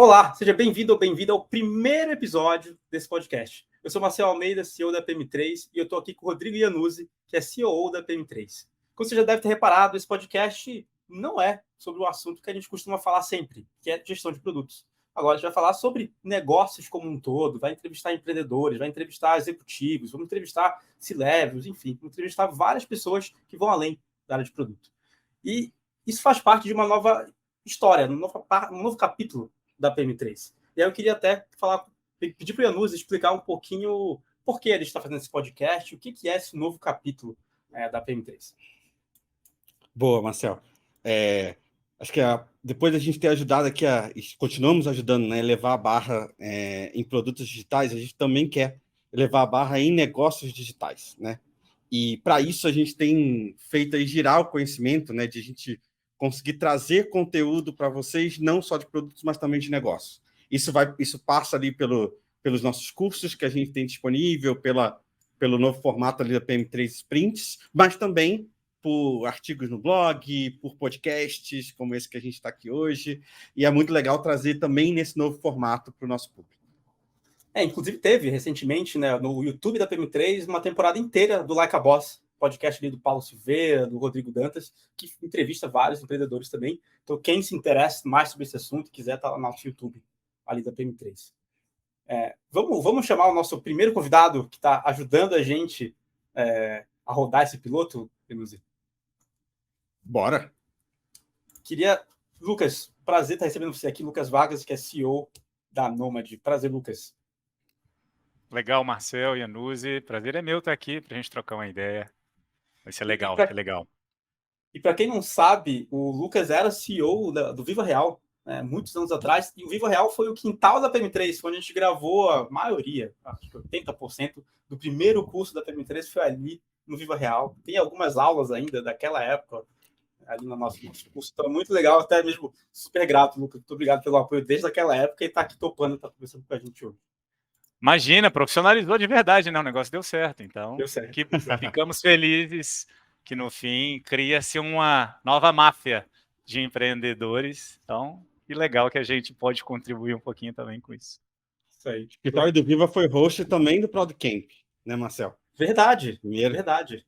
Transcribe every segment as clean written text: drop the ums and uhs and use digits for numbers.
Olá, seja bem-vindo ou bem-vinda ao primeiro episódio desse podcast. Eu sou Marcel Almeida, CEO da PM3, e eu estou aqui com o Rodrigo Iannuzzi, que é CEO da PM3. Como você já deve ter reparado, esse podcast não é sobre o assunto que a gente costuma falar sempre, que é gestão de produtos. Agora a gente vai falar sobre negócios como um todo, vai entrevistar empreendedores, vai entrevistar executivos, vamos entrevistar C-levels, enfim, vamos entrevistar várias pessoas que vão além da área de produto. E isso faz parte de uma nova história, um novo capítulo da PM3. E aí eu queria até pedir para o Iannuzzi explicar um pouquinho por que ele está fazendo esse podcast, o que é esse novo capítulo da PM3. Boa, Marcel. Acho que depois da gente ter ajudado aqui, continuamos ajudando, né, levar a barra em produtos digitais, a gente também quer levar a barra em negócios digitais, né? E para isso a gente tem feito aí girar o conhecimento, né, de a gente conseguir trazer conteúdo para vocês, não só de produtos, mas também de negócios. Isso passa ali pelos nossos cursos que a gente tem disponível, pelo novo formato ali da PM3 Sprints, mas também por artigos no blog, por podcasts como esse que a gente está aqui hoje. E é muito legal trazer também nesse novo formato para o nosso público. Inclusive teve recentemente, né, no YouTube da PM3 uma temporada inteira do Like a Boss, podcast ali do Paulo Silveira, do Rodrigo Dantas, que entrevista vários empreendedores também. Então quem se interessa mais sobre esse assunto, quiser, tá lá no nosso YouTube, ali da PM3. Vamos chamar o nosso primeiro convidado que está ajudando a gente a rodar esse piloto, Iannuzzi? Bora! Lucas, prazer estar recebendo você aqui, Lucas Vargas, que é CEO da Nômade. Prazer, Lucas. Legal, Marcel, Iannuzzi. Prazer é meu estar aqui para a gente trocar uma ideia. Vai ser legal, vai ser legal. E para quem não sabe, o Lucas era CEO do Viva Real, né, muitos anos atrás, e o Viva Real foi o quintal da PM3, onde a gente gravou a maioria, acho que 80% do primeiro curso da PM3 foi ali no Viva Real. Tem algumas aulas ainda daquela época ali no nosso curso. Então, muito legal, até mesmo super grato, Lucas. Muito obrigado pelo apoio desde aquela época e está aqui topando, está conversando com a gente hoje. Imagina, profissionalizou de verdade, né? O negócio deu certo. Então, deu certo. Ficamos felizes que, no fim, cria-se uma nova máfia de empreendedores. Então, que legal que a gente pode contribuir um pouquinho também com isso. Isso aí. O escritório do Viva foi host também do ProdCamp, né, Marcel? Verdade. Verdade.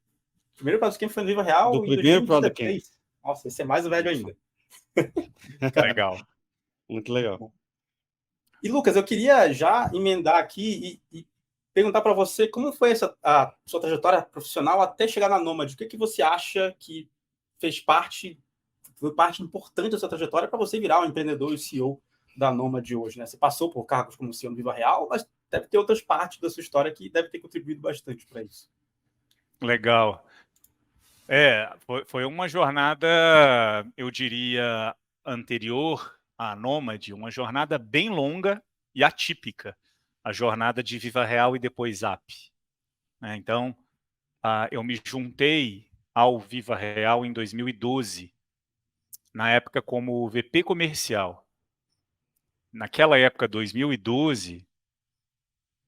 O primeiro ProdCamp foi no Viva Real do primeiro ProdCamp. Nossa, esse é mais velho ainda. Legal. Muito legal. E, Lucas, eu queria já emendar aqui e perguntar para você como foi a sua trajetória profissional até chegar na Nômade. O que você acha que foi parte importante da sua trajetória para você virar um empreendedor e CEO da Nômade hoje, né? Você passou por cargos como CEO no Viva Real, mas deve ter outras partes da sua história que deve ter contribuído bastante para isso. Legal. Foi uma jornada, eu diria, anterior à Nômade, uma jornada bem longa e atípica, a jornada de Viva Real e depois Zap. Então, eu me juntei ao Viva Real em 2012, na época como VP comercial. Naquela época, 2012,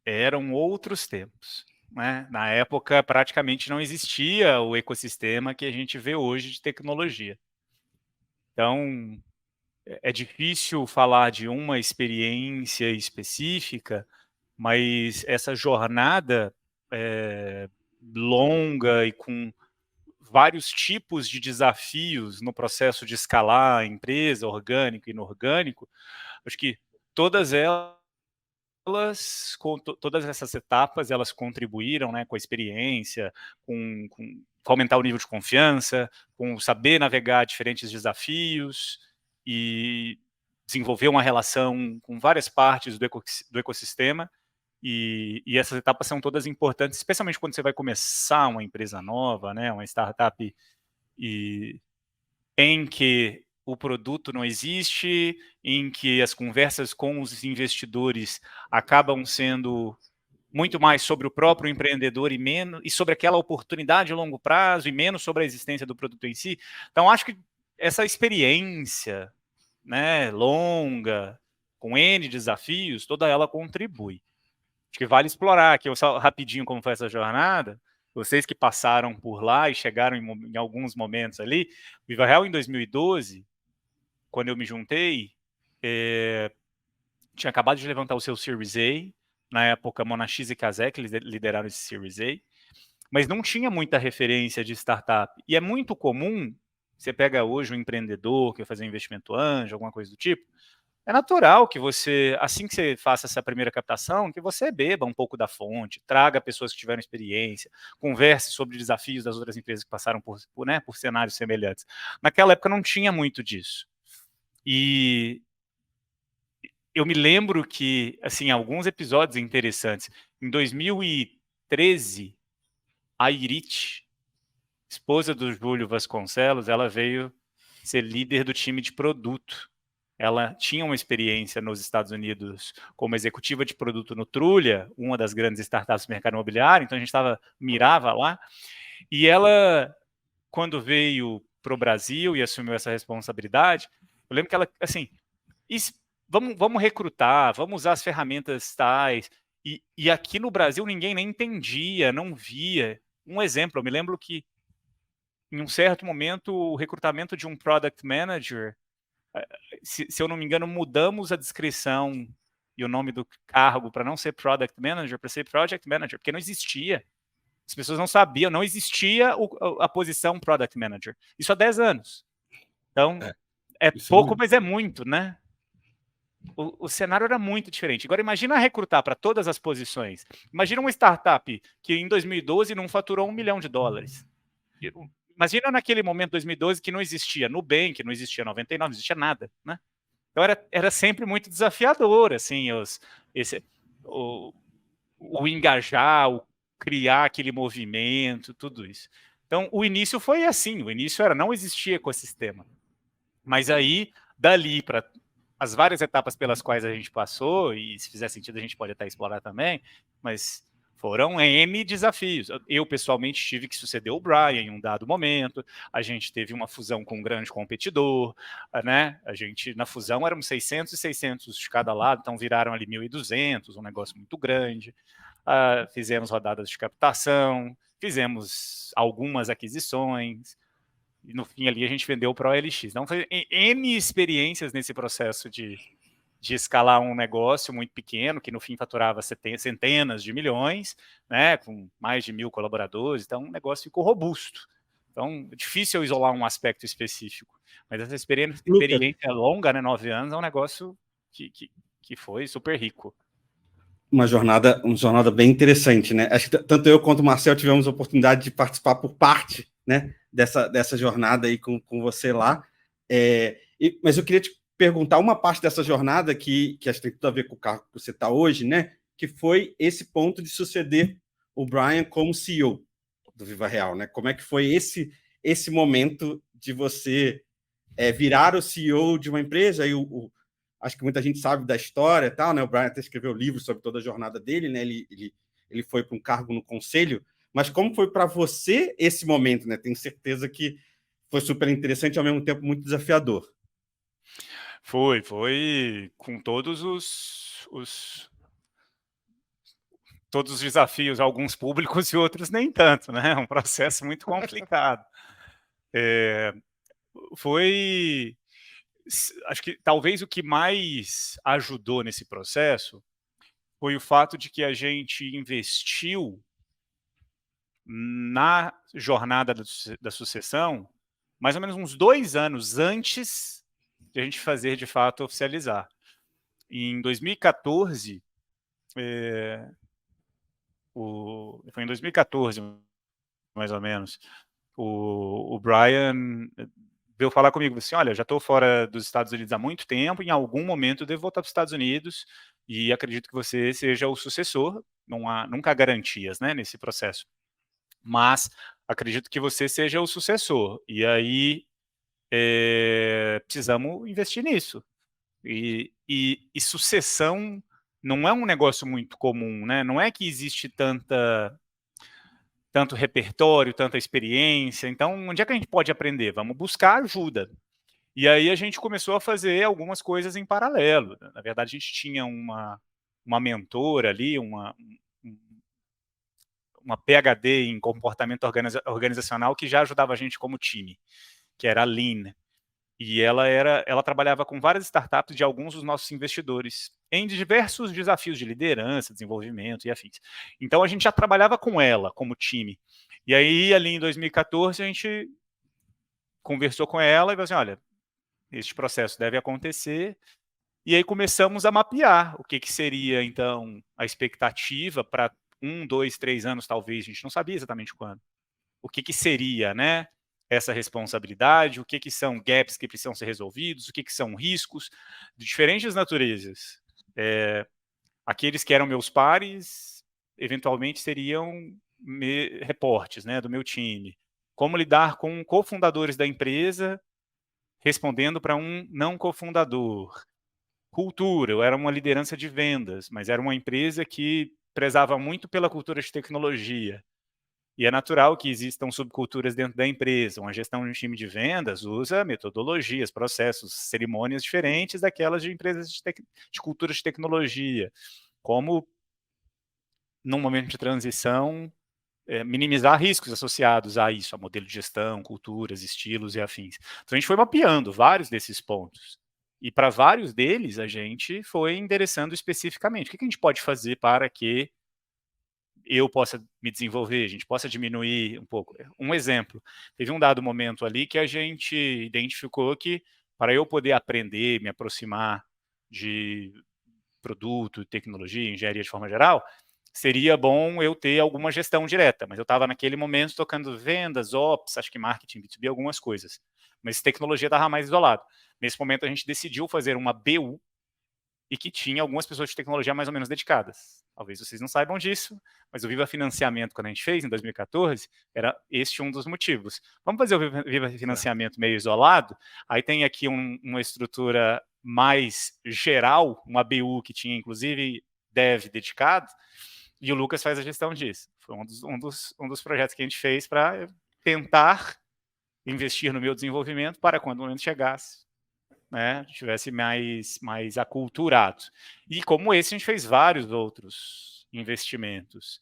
eram outros tempos. Né? Na época, praticamente não existia o ecossistema que a gente vê hoje de tecnologia. Então, é difícil falar de uma experiência específica, mas essa jornada longa e com vários tipos de desafios no processo de escalar a empresa, orgânico e inorgânico, acho que todas essas etapas, elas contribuíram, né, com a experiência, com aumentar o nível de confiança, com saber navegar diferentes desafios e desenvolver uma relação com várias partes do ecossistema. E essas etapas são todas importantes, especialmente quando você vai começar uma empresa nova, né, uma startup, em que o produto não existe, em que as conversas com os investidores acabam sendo muito mais sobre o próprio empreendedor e sobre aquela oportunidade a longo prazo e menos sobre a existência do produto em si. Então, acho que essa experiência, né, longa, com N desafios, toda ela contribui. Acho que vale explorar aqui só rapidinho como foi essa jornada. Vocês que passaram por lá e chegaram em alguns momentos ali, o Viva Real em 2012, quando eu me juntei, tinha acabado de levantar o seu Series A, na época Monax e Kazek lideraram esse Series A, mas não tinha muita referência de startup. E é muito comum, você pega hoje um empreendedor que vai fazer um investimento anjo, alguma coisa do tipo, é natural que você, assim que você faça essa primeira captação, que você beba um pouco da fonte, traga pessoas que tiveram experiência, converse sobre desafios das outras empresas que passaram por cenários semelhantes. Naquela época não tinha muito disso. E eu me lembro que, assim, alguns episódios interessantes. Em 2013, a Irit, esposa do Júlio Vasconcelos, ela veio ser líder do time de produto. Ela tinha uma experiência nos Estados Unidos como executiva de produto no Trulha, uma das grandes startups do mercado imobiliário, então a gente mirava lá, e ela, quando veio para o Brasil e assumiu essa responsabilidade, eu lembro que ela, assim, vamos recrutar, vamos usar as ferramentas tais, e aqui no Brasil ninguém nem entendia, não via. Um exemplo, eu me lembro que em um certo momento o recrutamento de um Product Manager, se eu não me engano, mudamos a descrição e o nome do cargo para não ser Product Manager, para ser Project Manager, porque não existia. As pessoas não sabiam, não existia a posição Product Manager. Isso há 10 anos. Então, é pouco, mas é muito, né? O cenário era muito diferente. Agora, imagina recrutar para todas as posições. Imagina uma startup que em 2012 não faturou $1 milhão. Imagina naquele momento, 2012, que não existia Nubank, não existia 99, não existia nada, né? Então era sempre muito desafiador, assim, o engajar, o criar aquele movimento, tudo isso. Então, o início foi assim, o início não existia ecossistema. Mas aí, dali para as várias etapas pelas quais a gente passou, e se fizer sentido a gente pode até explorar também, mas foram N desafios. Eu, pessoalmente, tive que suceder o Brian em um dado momento, a gente teve uma fusão com um grande competidor, né? A gente, na fusão, éramos 600 e 600 de cada lado, então viraram ali 1.200, um negócio muito grande. Fizemos rodadas de captação, fizemos algumas aquisições, e no fim ali a gente vendeu para o OLX. Então, foi N experiências nesse processo de escalar um negócio muito pequeno, que no fim faturava centenas de milhões, né, com mais de 1.000 colaboradores, então o negócio ficou robusto. Então, é difícil isolar um aspecto específico, mas essa experiência longa, né, 9 anos, é um negócio que foi super rico. Uma jornada bem interessante, né? Acho que tanto eu quanto o Marcel tivemos a oportunidade de participar por parte, né, dessa jornada aí com você lá. Mas eu queria te perguntar uma parte dessa jornada que acho que tem tudo a ver com o cargo que você está hoje, né? Que foi esse ponto de suceder o Brian como CEO do Viva Real, né? Como é que foi esse momento de você virar o CEO de uma empresa? E acho que muita gente sabe da história, tal, né? O Brian até escreveu livros sobre toda a jornada dele, né? Ele foi para um cargo no conselho. Mas como foi para você esse momento, né? Tenho certeza que foi super interessante e ao mesmo tempo muito desafiador. Foi com todos os desafios, alguns públicos e outros nem tanto, né? É um processo muito complicado. Acho que talvez o que mais ajudou nesse processo foi o fato de que a gente investiu na jornada da sucessão mais ou menos uns 2 anos antes de a gente fazer, de fato, oficializar. Em 2014, foi em 2014, mais ou menos, o Brian veio falar comigo assim: olha, já estou fora dos Estados Unidos há muito tempo, em algum momento eu devo voltar para os Estados Unidos e acredito que você seja o sucessor. Nunca há garantias, né, nesse processo, mas acredito que você seja o sucessor. E aí precisamos investir nisso. E sucessão não é um negócio muito comum, né? Não é que existe tanto repertório, tanta experiência. Então, onde é que a gente pode aprender? Vamos buscar ajuda. E aí a gente começou a fazer algumas coisas em paralelo. Na verdade, a gente tinha uma mentora ali, uma PhD em comportamento organizacional que já ajudava a gente como time, que era a Lean. E ela trabalhava com várias startups de alguns dos nossos investidores, em diversos desafios de liderança, desenvolvimento e afins. Então, a gente já trabalhava com ela como time. E aí, ali em 2014, a gente conversou com ela e falou assim, olha, este processo deve acontecer. E aí começamos a mapear o que seria, então, a expectativa para 1, 2, 3 anos, talvez, a gente não sabia exatamente quando. O que seria, né, essa responsabilidade, o que são gaps que precisam ser resolvidos, o que são riscos de diferentes naturezas. Aqueles que eram meus pares, eventualmente seriam reportes, né, do meu time. Como lidar com cofundadores da empresa, respondendo para um não cofundador. Cultura, eu era uma liderança de vendas, mas era uma empresa que prezava muito pela cultura de tecnologia. E é natural que existam subculturas dentro da empresa. Uma gestão de um time de vendas usa metodologias, processos, cerimônias diferentes daquelas de empresas de cultura de tecnologia. Como, num momento de transição, minimizar riscos associados a isso, a modelo de gestão, culturas, estilos e afins. Então, a gente foi mapeando vários desses pontos. E para vários deles, a gente foi endereçando especificamente. O que a gente pode fazer para que eu possa me desenvolver, a gente possa diminuir um pouco. Um exemplo, teve um dado momento ali que a gente identificou que, para eu poder aprender, me aproximar de produto, tecnologia, engenharia de forma geral, seria bom eu ter alguma gestão direta, mas eu estava naquele momento tocando vendas, ops, acho que marketing, B2B, algumas coisas. Mas tecnologia estava mais isolado. Nesse momento a gente decidiu fazer uma BU e que tinha algumas pessoas de tecnologia mais ou menos dedicadas. Talvez vocês não saibam disso, mas o Viva Financiamento, quando a gente fez, em 2014, era este um dos motivos. Vamos fazer o Viva Financiamento meio isolado, aí tem aqui uma estrutura mais geral, uma BU que tinha, inclusive, dev dedicado, e o Lucas faz a gestão disso. Foi um dos projetos que a gente fez para tentar investir no meu desenvolvimento para quando o momento chegasse, né, tivesse mais aculturado. E como esse, a gente fez vários outros investimentos.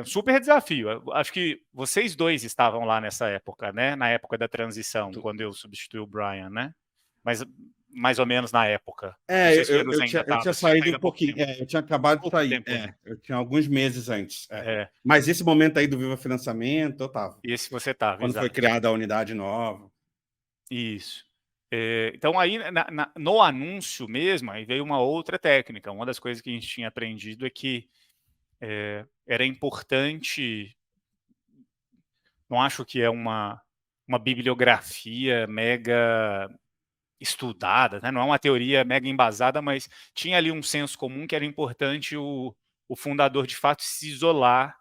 Super desafio. Acho que vocês dois estavam lá nessa época, né? Na época da transição, quando eu substituí o Brian, né? Mas mais ou menos na época. Eu tinha saído um pouquinho. Eu tinha acabado de sair. Eu tinha alguns meses antes. Mas esse momento aí do Viva Financiamento, eu estava. Esse você estava, quando foi criada a unidade nova. Isso. Então, aí, no anúncio mesmo, aí veio uma outra técnica. Uma das coisas que a gente tinha aprendido é que era importante, não acho que é uma bibliografia mega estudada, né? Não é uma teoria mega embasada, mas tinha ali um senso comum que era importante o fundador, de fato, se isolar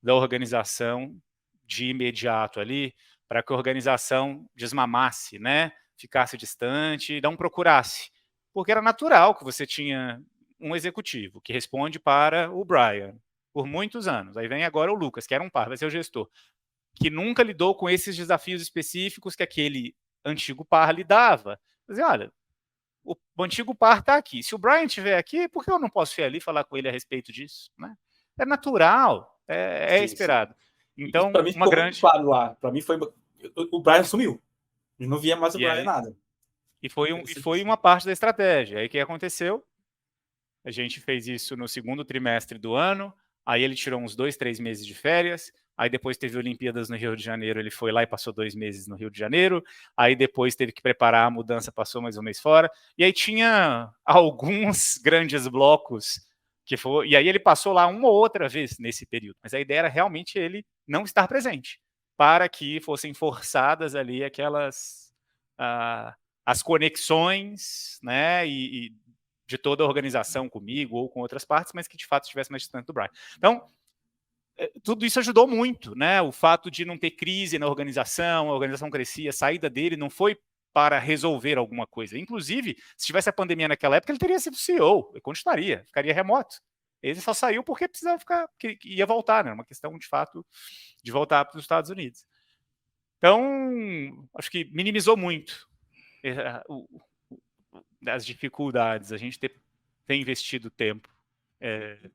da organização de imediato ali, para que a organização desmamasse, né? Ficasse distante e não procurasse. Porque era natural que você tinha um executivo que responde para o Brian por muitos anos. Aí vem agora o Lucas, que era um par, vai ser o gestor, que nunca lidou com esses desafios específicos que aquele antigo par lidava. Mas, olha, o antigo par está aqui. Se o Brian estiver aqui, por que eu não posso ir ali falar com ele a respeito disso? Né? É natural, é esperado. Sim. Então, para mim ficou muito claro lá. Para mim foi o Brian sumiu. Eu não via mais o Brian nada. E foi uma parte da estratégia. Aí o que aconteceu? A gente fez isso no segundo trimestre do ano. Aí ele tirou uns 2, 3 meses de férias. Aí depois teve Olimpíadas no Rio de Janeiro, ele foi lá e passou 2 meses no Rio de Janeiro. Aí depois teve que preparar a mudança, passou mais um mês fora. E aí tinha alguns grandes blocos que foi. E aí ele passou lá uma ou outra vez nesse período. Mas a ideia era realmente ele não estar presente, para que fossem forçadas ali aquelas as conexões, né? E de toda a organização comigo ou com outras partes, mas que de fato estivesse mais distante do Brian. Então, tudo isso ajudou muito, né? O fato de não ter crise na organização, a organização crescia, a saída dele não foi para resolver alguma coisa. Inclusive, se tivesse a pandemia naquela época, ele teria sido CEO, ele continuaria, ficaria remoto. Ele só saiu porque precisava ficar, que ia voltar, né? Uma questão de fato de voltar para os Estados Unidos. Então, acho que minimizou muito as dificuldades, a gente ter investido tempo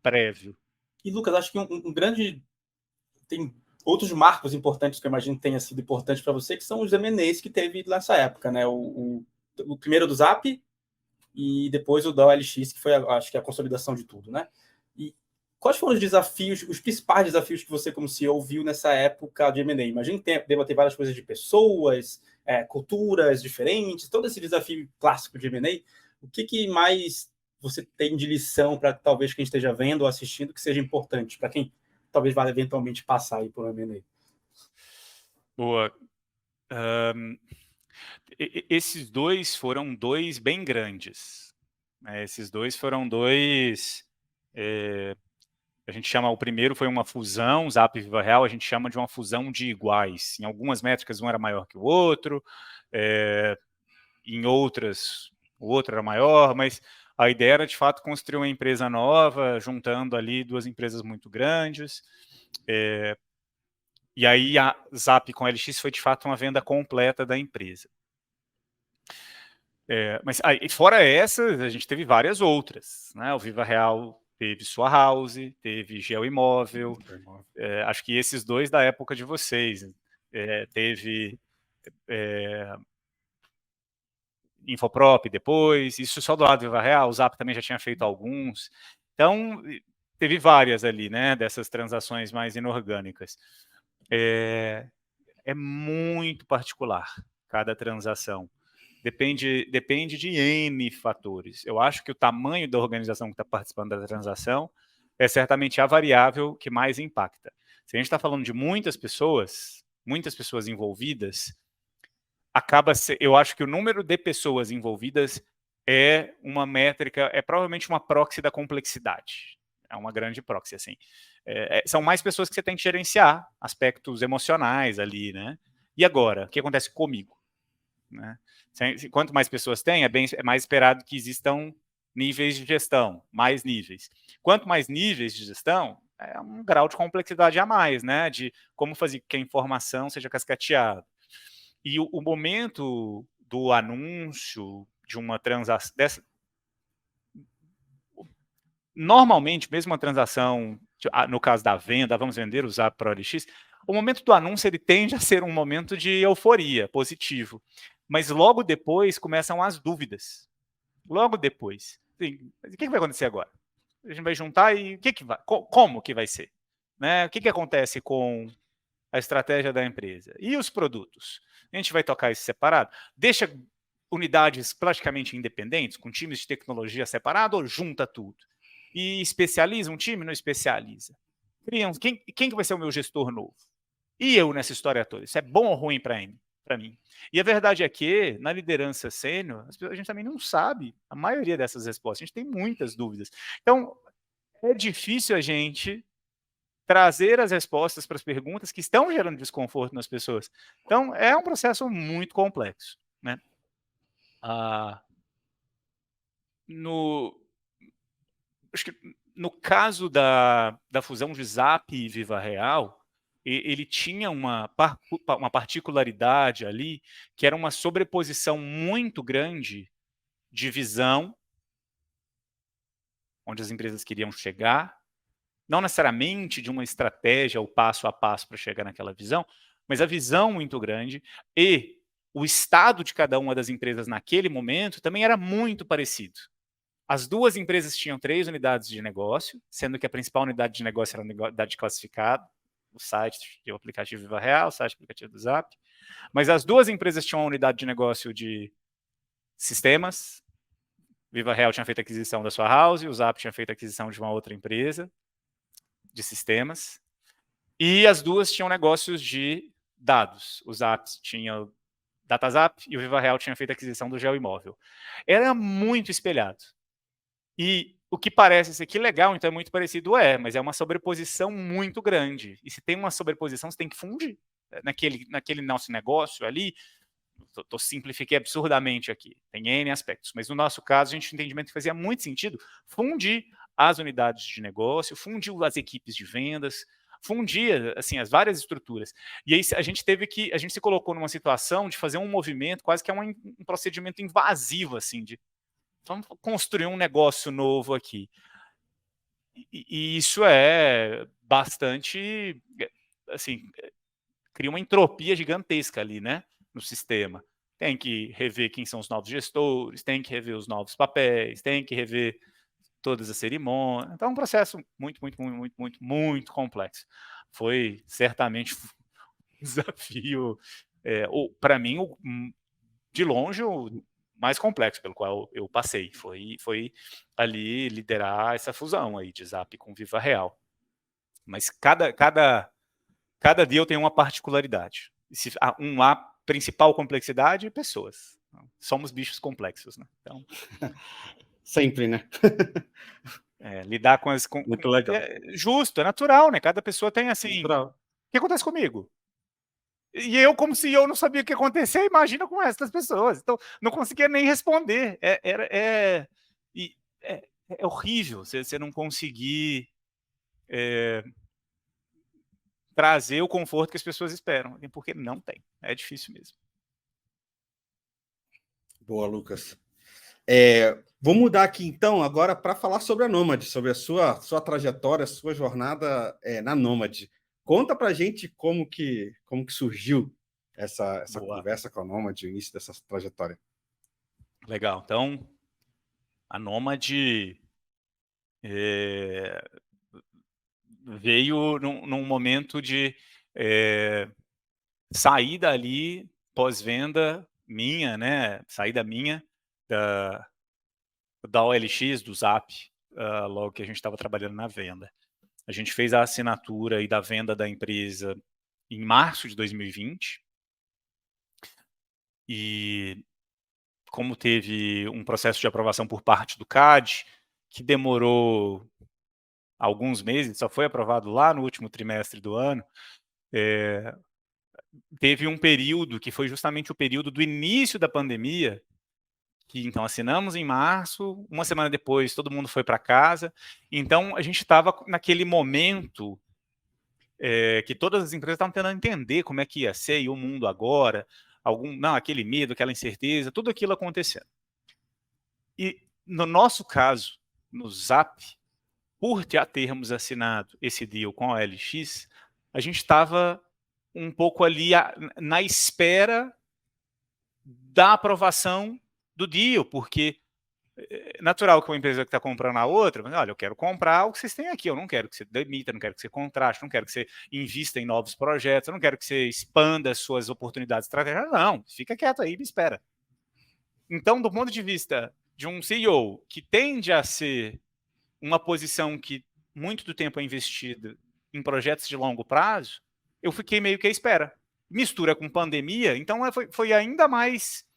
prévio. E, Lucas, acho que um grande... Tem outros marcos importantes que eu imagino que tenha sido importante para você, que são os M&As que teve nessa época, né? O primeiro do Zap e depois o da OLX, que foi, acho que, a consolidação de tudo, né? E quais foram os desafios, os principais desafios que você, como CEO, viu nessa época de M&A? Imagino que deva ter várias coisas de pessoas, culturas diferentes, todo esse desafio clássico de M&A. O que mais você tem de lição para talvez quem esteja vendo ou assistindo que seja importante para quem talvez vá eventualmente passar aí por um M&A? Boa. Esses dois foram dois bem grandes. Né? Esses dois foram dois... a gente chama, o primeiro foi uma fusão, Zap e Viva Real, a gente chama de uma fusão de iguais. Em algumas métricas, um era maior que o outro, em outras, o outro era maior, mas a ideia era, de fato, construir uma empresa nova, juntando ali duas empresas muito grandes. E aí a Zap com a LX foi, de fato, uma venda completa da empresa. Mas aí, fora essas, a gente teve várias outras. Né? O Viva Real teve sua House, teve GeoImóvel, acho que esses dois da época de vocês. Teve Infoprop depois, isso só do lado do Viva Real, o Zap também já tinha feito alguns. Então, teve várias ali, né, dessas transações mais inorgânicas. É muito particular cada transação. Depende de N fatores. Eu acho que o tamanho da organização que está participando da transação é certamente a variável que mais impacta. Se a gente está falando de muitas pessoas envolvidas, eu acho que o número de pessoas envolvidas é uma métrica, é provavelmente uma proxy da complexidade. É uma grande proxy, assim. São mais pessoas que você tem que gerenciar, aspectos emocionais ali, né? E agora, o que acontece comigo? Né? Quanto mais pessoas tem, é mais esperado que existam níveis de gestão, mais níveis. Quanto mais níveis de gestão, é um grau de complexidade a mais, né? De como fazer que a informação seja cascateada. E o momento do anúncio de uma transação normalmente, mesmo uma transação, no caso da venda, vamos vender, usar para o OLX, o momento do anúncio ele tende a ser um momento de euforia, positivo. Mas logo depois começam as dúvidas. Logo depois. Assim, o que vai acontecer agora? A gente vai juntar e como que vai ser? Né? O que acontece com a estratégia da empresa? E os produtos? A gente vai tocar isso separado? Deixa unidades praticamente independentes, com times de tecnologia separado, ou junta tudo? E especializa um time? Não especializa. Quem que vai ser o meu gestor novo? E eu nessa história toda? Isso é bom ou ruim para mim? E a verdade é que, na liderança sênior, a gente também não sabe a maioria dessas respostas. A gente tem muitas dúvidas. Então, é difícil a gente trazer as respostas para as perguntas que estão gerando desconforto nas pessoas. Então, é um processo muito complexo. Né? Acho que no caso da fusão de Zap e Viva Real, ele tinha uma particularidade ali, que era uma sobreposição muito grande de visão, onde as empresas queriam chegar, não necessariamente de uma estratégia ou passo a passo para chegar naquela visão, mas a visão muito grande e o estado de cada uma das empresas naquele momento também era muito parecido. As duas empresas tinham 3 unidades de negócio, sendo que a principal unidade de negócio era a unidade classificada, o site e o aplicativo Viva Real, o site e o aplicativo do Zap. Mas as duas empresas tinham uma unidade de negócio de sistemas. Viva Real tinha feito a aquisição da sua house, o Zap tinha feito a aquisição de uma outra empresa de sistemas. E as duas tinham negócios de dados. O Zap tinha o DataZap e o Viva Real tinha feito a aquisição do GeoImóvel. Era muito espelhado. E o que parece ser que legal, então é muito parecido, mas é uma sobreposição muito grande. E se tem uma sobreposição, você tem que fundir. Naquele nosso negócio ali, simplifiquei absurdamente aqui, tem N aspectos, mas no nosso caso, a gente tinha um entendimento que fazia muito sentido fundir as unidades de negócio, fundir as equipes de vendas, fundir assim, as várias estruturas. E aí a gente se colocou numa situação de fazer um movimento, quase que é um procedimento invasivo, assim, de vamos construir um negócio novo aqui. E isso é bastante assim, cria uma entropia gigantesca ali, né, no sistema. Tem que rever quem são os novos gestores, tem que rever os novos papéis, tem que rever todas as cerimônias. Então, é um processo muito complexo. Foi certamente um desafio, para mim, de longe, o mais complexo pelo qual eu passei. Foi ali liderar essa fusão aí de Zap com Viva Real. Mas cada dia eu tenho uma particularidade. A principal complexidade é pessoas. Somos bichos complexos, né? Então, sempre, né? lidar com Muito legal. Justo, é natural, né? Cada pessoa tem assim. Natural. O que acontece comigo? E eu, como se eu não sabia o que ia acontecer, imagina com essas pessoas. Então, não conseguia nem responder. É horrível você não conseguir trazer o conforto que as pessoas esperam, porque não tem. É difícil mesmo. Boa, Lucas. Vou mudar aqui, então, agora para falar sobre a Nômade, sobre a sua trajetória, a sua jornada na Nômade. Conta para a gente como que surgiu essa conversa com a Nômade, o início dessa trajetória. Legal. Então, a Nômade veio num momento de saída ali, pós-venda minha, né? Saída minha da OLX, do Zap, logo que a gente estava trabalhando na venda. A gente fez a assinatura e da venda da empresa em março de 2020. E como teve um processo de aprovação por parte do CAD, que demorou alguns meses, só foi aprovado lá no último trimestre do ano, teve um período que foi justamente o período do início da pandemia, que então assinamos em março, uma semana depois todo mundo foi para casa, então a gente estava naquele momento que todas as empresas estavam tentando entender como é que ia ser e o mundo agora, aquele medo, aquela incerteza, tudo aquilo acontecendo. E no nosso caso, no Zap, por já termos assinado esse deal com a OLX, a gente estava um pouco ali na espera da aprovação do deal, porque é natural que uma empresa que está comprando a outra, mas olha, eu quero comprar o que vocês têm aqui, eu não quero que você demita, não quero que você contrate, não quero que você invista em novos projetos, eu não quero que você expanda as suas oportunidades estratégicas, não, fica quieto aí e me espera. Então, do ponto de vista de um CEO que tende a ser uma posição que muito do tempo é investido em projetos de longo prazo, eu fiquei meio que à espera. Mistura com pandemia, então foi ainda mais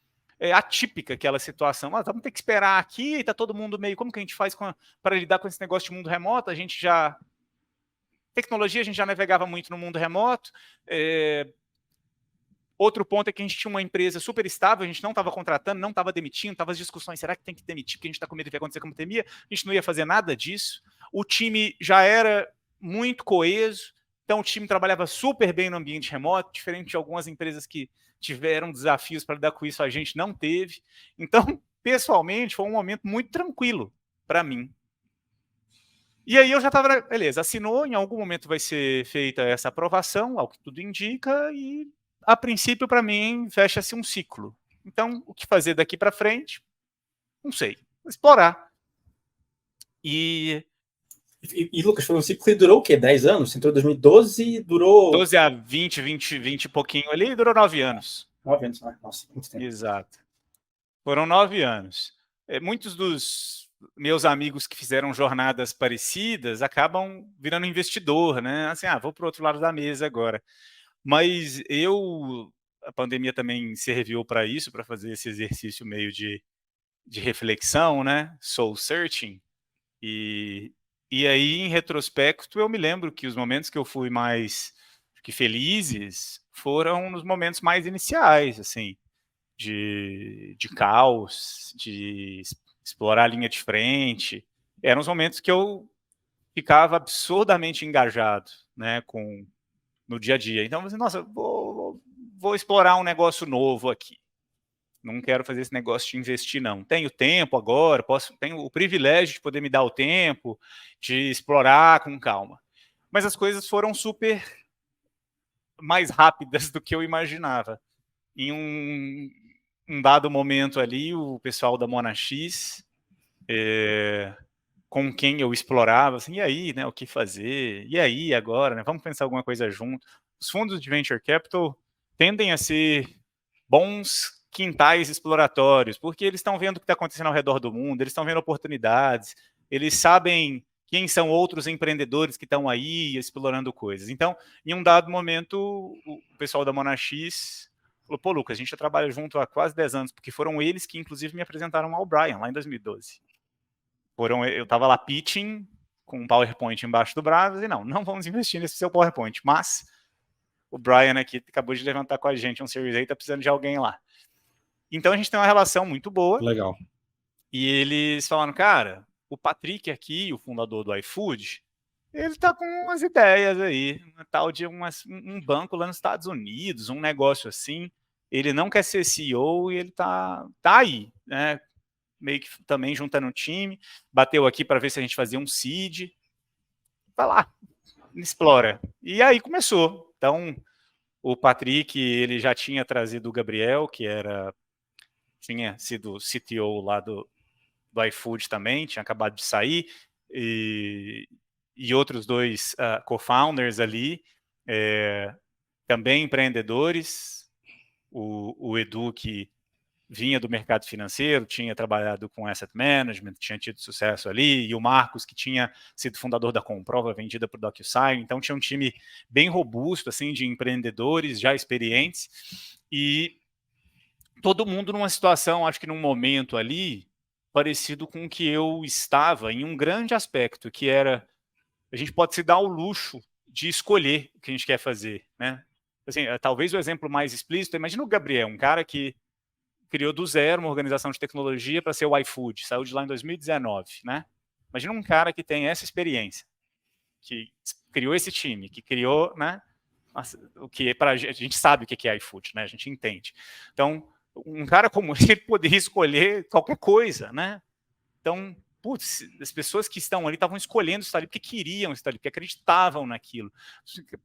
atípica aquela situação. Vamos ter que esperar aqui, está todo mundo meio... Como que a gente faz para lidar com esse negócio de mundo remoto? A gente já... Tecnologia, a gente já navegava muito no mundo remoto. Outro ponto é que a gente tinha uma empresa super estável, a gente não estava contratando, não estava demitindo, estava as discussões, será que tem que demitir porque a gente está com medo do que vai acontecer com a pandemia? A gente não ia fazer nada disso. O time já era muito coeso, então o time trabalhava super bem no ambiente remoto, diferente de algumas empresas que tiveram desafios para lidar com isso, a gente não teve. Então, pessoalmente, foi um momento muito tranquilo para mim. E aí eu já estava, beleza, assinou, em algum momento vai ser feita essa aprovação, ao que tudo indica, e a princípio, para mim, fecha-se um ciclo. Então, o que fazer daqui para frente? Não sei. Explorar. E, Lucas, foi um ciclo que durou o quê? 10 anos? Você entrou em 2012 durou... 12 a 20 e pouquinho ali, e durou 9 anos. 9 anos, nossa, muito tempo. Exato. Foram 9 anos. Muitos dos meus amigos que fizeram jornadas parecidas acabam virando investidor, né? Assim, vou para o outro lado da mesa agora. Mas a pandemia também serviu para isso, para fazer esse exercício meio de reflexão, né? Soul searching. E aí, em retrospecto, eu me lembro que os momentos que eu fui mais felizes foram nos momentos mais iniciais, assim, de caos, de explorar a linha de frente. Eram os momentos que eu ficava absurdamente engajado, né, no dia a dia. Então, assim, nossa, vou explorar um negócio novo aqui. Não quero fazer esse negócio de investir, não. Tenho tempo agora, tenho o privilégio de poder me dar o tempo, de explorar com calma. Mas as coisas foram super mais rápidas do que eu imaginava. Em um dado momento ali, o pessoal da Monax, com quem eu explorava, assim, e aí, né, o que fazer? E aí, agora, né, vamos pensar alguma coisa junto. Os fundos de Venture Capital tendem a ser bons quintais exploratórios, porque eles estão vendo o que está acontecendo ao redor do mundo, eles estão vendo oportunidades, eles sabem quem são outros empreendedores que estão aí explorando coisas. Então, em um dado momento, o pessoal da Monax falou, pô, Lucas, a gente já trabalha junto há quase 10 anos, porque foram eles que, inclusive, me apresentaram ao Brian, lá em 2012. Eu estava lá pitching, com um PowerPoint embaixo do braço, e não vamos investir nesse seu PowerPoint, mas o Brian aqui acabou de levantar com a gente um Series A, está precisando de alguém lá. Então a gente tem uma relação muito boa. Legal. E eles falaram, cara, o Patrick aqui, o fundador do iFood, ele tá com umas ideias aí, uma tal de um banco lá nos Estados Unidos, um negócio assim. Ele não quer ser CEO e ele tá aí, né? Meio que também juntando um time, bateu aqui para ver se a gente fazia um seed. Vai lá, explora. E aí começou. Então, o Patrick, ele já tinha trazido o Gabriel, que tinha sido CTO lá do iFood também, tinha acabado de sair, e outros dois co-founders ali, também empreendedores, o Edu, que vinha do mercado financeiro, tinha trabalhado com asset management, tinha tido sucesso ali, e o Marcos, que tinha sido fundador da Comprova, vendida por DocuSign, então tinha um time bem robusto, assim, de empreendedores já experientes, e todo mundo numa situação, acho que num momento ali, parecido com o que eu estava, em um grande aspecto, que era, a gente pode se dar o luxo de escolher o que a gente quer fazer, né? Assim, talvez o exemplo mais explícito, imagina o Gabriel, um cara que criou do zero uma organização de tecnologia para ser o iFood, saiu de lá em 2019, né? Imagina um cara que tem essa experiência, que criou esse time, que criou, né? O que a gente sabe o que é iFood, né? A gente entende. Então, um cara como ele poderia escolher qualquer coisa, né? Então, putz, as pessoas que estão ali estavam escolhendo estar ali porque queriam estar ali, porque acreditavam naquilo.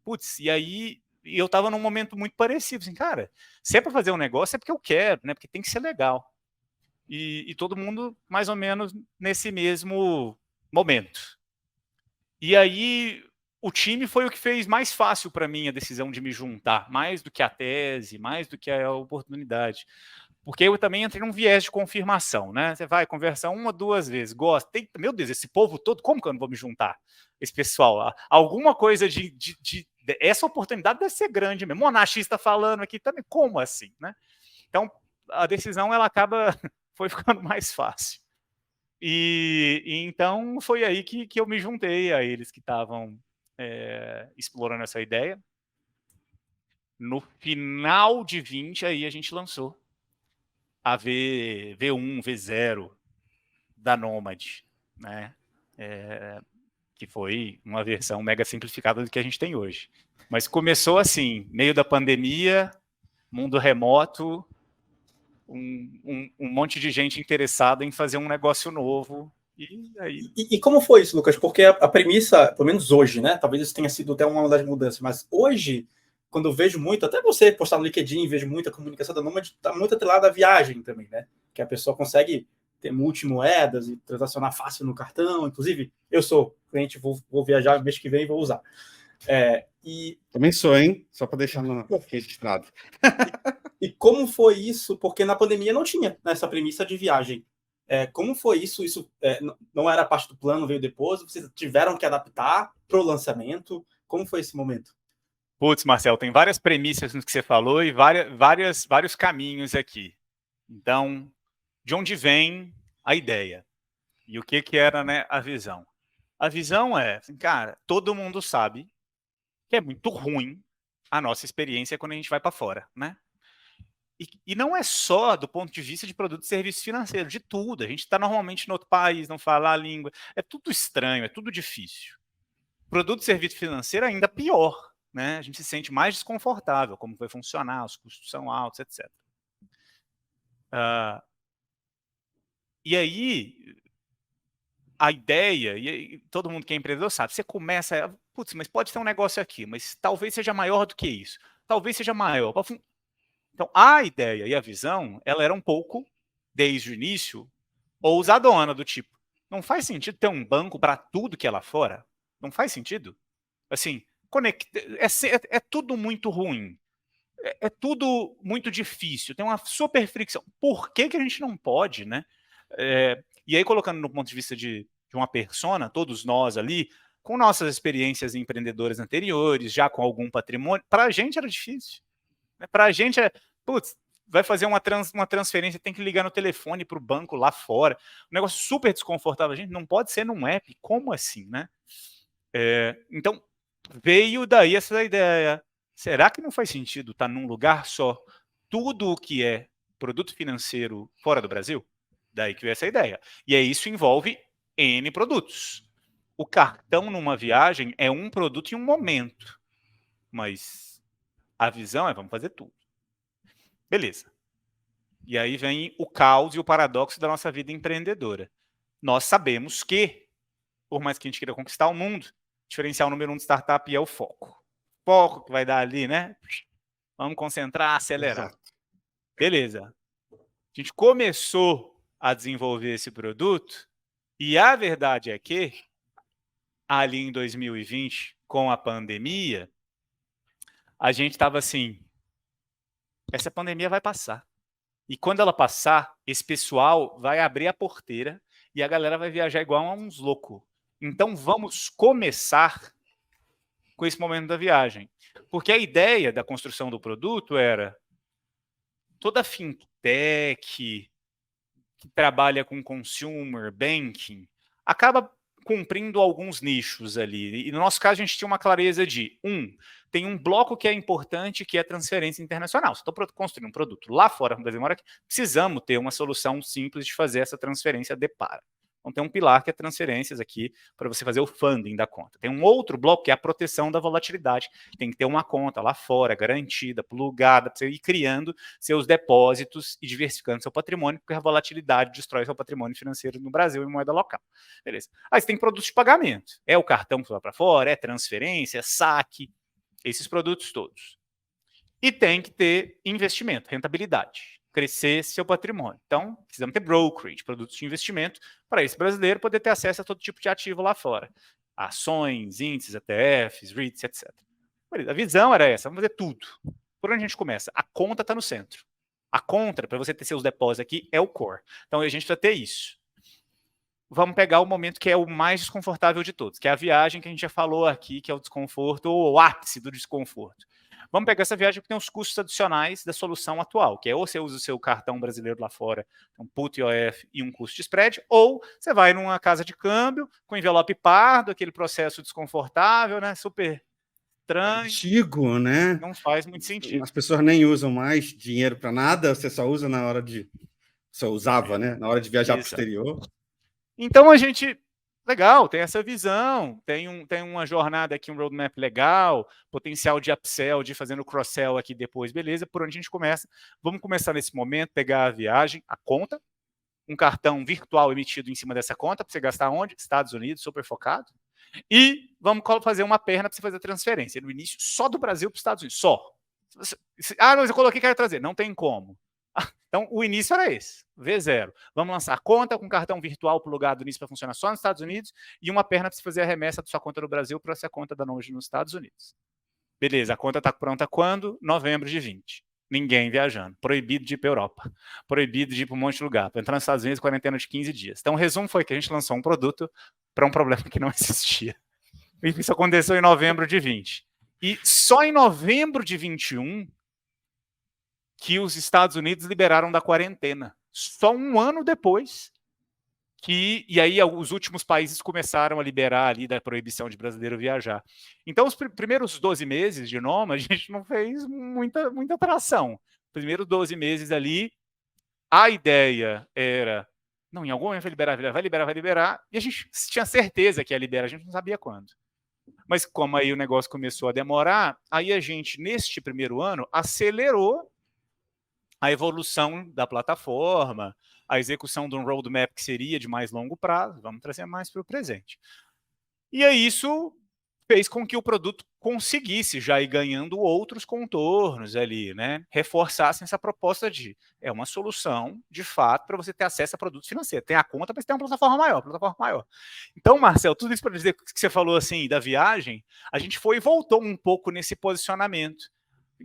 Putz, e aí eu estava num momento muito parecido, assim, cara, se é para fazer um negócio é porque eu quero, né? Porque tem que ser legal. E todo mundo mais ou menos nesse mesmo momento. E aí o time foi o que fez mais fácil para mim a decisão de me juntar, mais do que a tese, mais do que a oportunidade. Porque eu também entrei num viés de confirmação, né? Você vai conversar 1 ou 2 vezes, gosta, meu Deus, esse povo todo, como que eu não vou me juntar? Esse pessoal, alguma coisa essa oportunidade deve ser grande mesmo. Monachista falando aqui também, como assim, né? Então, a decisão, ela acaba, foi ficando mais fácil. E então foi aí que eu me juntei a eles que estavam explorando essa ideia. No final de 20, aí a gente lançou a V1, V0 da Nomad, né? Que foi uma versão mega simplificada do que a gente tem hoje. Mas começou assim, meio da pandemia, mundo remoto, um monte de gente interessada em fazer um negócio novo. E como foi isso, Lucas? Porque a premissa, pelo menos hoje, né? Talvez isso tenha sido até uma das mudanças, mas hoje, quando eu vejo muito, até você postar no LinkedIn, vejo muita comunicação da Nomad, está muito atrelada à viagem também, né? Que a pessoa consegue ter multimoedas e transacionar fácil no cartão. Inclusive, eu sou cliente, vou viajar mês que vem e vou usar. Também sou, hein? Só para deixar registrado. E como foi isso? Porque na pandemia não tinha essa premissa de viagem. Como foi isso? Isso não era parte do plano, veio depois? Vocês tiveram que adaptar para o lançamento? Como foi esse momento? Putz, Marcelo, tem várias premissas no que você falou e vários caminhos aqui. Então, de onde vem a ideia? E o que era, né, a visão? A visão é, assim, cara, todo mundo sabe que é muito ruim a nossa experiência quando a gente vai para fora, né? E não é só do ponto de vista de produto e serviço financeiro, de tudo. A gente está normalmente no outro país, não fala a língua. É tudo estranho, é tudo difícil. Produto e serviço financeiro é ainda pior, né? A gente se sente mais desconfortável, como vai funcionar, os custos são altos, etc. E aí, a ideia, e todo mundo que é empreendedor sabe, você começa, putz, mas pode ter um negócio aqui, mas talvez seja maior do que isso, talvez seja maior. Então, a ideia e a visão, ela era um pouco, desde o início, ousadona, do tipo, não faz sentido ter um banco para tudo que é lá fora? Não faz sentido? Assim, é tudo muito ruim. É tudo muito difícil, tem uma super fricção. Por que a gente não pode, né? E aí, colocando no ponto de vista de uma persona, todos nós ali, com nossas experiências empreendedoras anteriores, já com algum patrimônio, para a gente era difícil. Né? Para a gente putz, vai fazer uma transferência, tem que ligar no telefone para o banco lá fora. Um negócio super desconfortável. A gente não pode ser num app. Como assim, né? Então, veio daí essa ideia. Será que não faz sentido estar num lugar só tudo o que é produto financeiro fora do Brasil? Daí que veio essa ideia. E aí isso envolve N produtos. O cartão numa viagem é um produto em um momento. Mas a visão é, vamos fazer tudo. Beleza. E aí vem o caos e o paradoxo da nossa vida empreendedora. Nós sabemos que, por mais que a gente queira conquistar o mundo, diferencial número 1 de startup é o foco. Foco que vai dar ali, né? Vamos concentrar, acelerar. Exato. Beleza. A gente começou a desenvolver esse produto e a verdade é que, ali em 2020, com a pandemia, a gente estava assim, essa pandemia vai passar. E quando ela passar, esse pessoal vai abrir a porteira e a galera vai viajar igual a uns loucos. Então, vamos começar com esse momento da viagem. Porque a ideia da construção do produto era toda fintech que trabalha com consumer banking acaba cumprindo alguns nichos ali. E no nosso caso, a gente tinha uma clareza de, tem um bloco que é importante, que é a transferência internacional. Se estou construindo um produto lá fora, no Brasil, precisamos ter uma solução simples de fazer essa transferência de par. Então, tem um pilar que é transferências aqui para você fazer o funding da conta. Tem um outro bloco que é a proteção da volatilidade. Tem que ter uma conta lá fora, garantida, plugada, para você ir criando seus depósitos e diversificando seu patrimônio, porque a volatilidade destrói seu patrimônio financeiro no Brasil em moeda local. Beleza. Aí você tem produtos de pagamento. É o cartão que vai para fora, é transferência, é saque, esses produtos todos. E tem que ter investimento, rentabilidade. Crescer seu patrimônio. Então, precisamos ter brokerage, produtos de investimento, para esse brasileiro poder ter acesso a todo tipo de ativo lá fora. Ações, índices, ETFs, REITs, etc. A visão era essa, vamos fazer tudo. Por onde a gente começa? A conta está no centro. A conta, para você ter seus depósitos aqui, é o core. Então, a gente precisa ter isso. Vamos pegar o momento que é o mais desconfortável de todos, que é a viagem que a gente já falou aqui, que é o desconforto, ou o ápice do desconforto. Vamos pegar essa viagem porque tem os custos adicionais da solução atual, que é ou você usa o seu cartão brasileiro lá fora, um put IOF e um custo de spread, ou você vai numa casa de câmbio com envelope pardo, aquele processo desconfortável, né, super estranho. Antigo, né? Não faz muito sentido. As pessoas nem usam mais dinheiro para nada, você só usa na hora de... Só usava, né? Na hora de viajar para o exterior. Então, a gente... Legal, tem essa visão, tem uma jornada aqui, um roadmap legal, potencial de upsell, de fazendo cross-sell aqui depois, beleza, por onde a gente começa? Vamos começar nesse momento, pegar a viagem, a conta, um cartão virtual emitido em cima dessa conta, para você gastar onde? Estados Unidos, super focado, e vamos fazer uma perna para você fazer a transferência, no início, só do Brasil para os Estados Unidos, só. Mas eu coloquei que quero trazer, não tem como. Então, o início era esse, V0. Vamos lançar a conta com cartão virtual plugado nisso para funcionar só nos Estados Unidos e uma perna para você fazer a remessa da sua conta no Brasil para essa conta da Node nos Estados Unidos. Beleza, a conta está pronta quando? Novembro de 20. Ninguém viajando. Proibido de ir para a Europa. Proibido de ir para um monte de lugar. Para entrar nos Estados Unidos, quarentena de 15 dias. Então, o resumo foi que a gente lançou um produto para um problema que não existia. E isso aconteceu em novembro de 20. E só em novembro de 21... que os Estados Unidos liberaram da quarentena. Só um ano depois e aí os últimos países começaram a liberar ali da proibição de brasileiro viajar. Então, os primeiros 12 meses de Noma, a gente não fez muita atração. Os primeiros 12 meses ali, a ideia era, não, em algum momento vai liberar, e a gente tinha certeza que ia liberar, a gente não sabia quando. Mas como aí o negócio começou a demorar, aí a gente, neste primeiro ano, acelerou a evolução da plataforma, a execução de um roadmap que seria de mais longo prazo, vamos trazer mais para o presente. E aí isso fez com que o produto conseguisse já ir ganhando outros contornos ali, né? Reforçassem essa proposta de uma solução, de fato, para você ter acesso a produtos financeiros. Tem a conta, mas tem uma plataforma maior. Então, Marcel, tudo isso para dizer que você falou assim da viagem, a gente foi e voltou um pouco nesse posicionamento.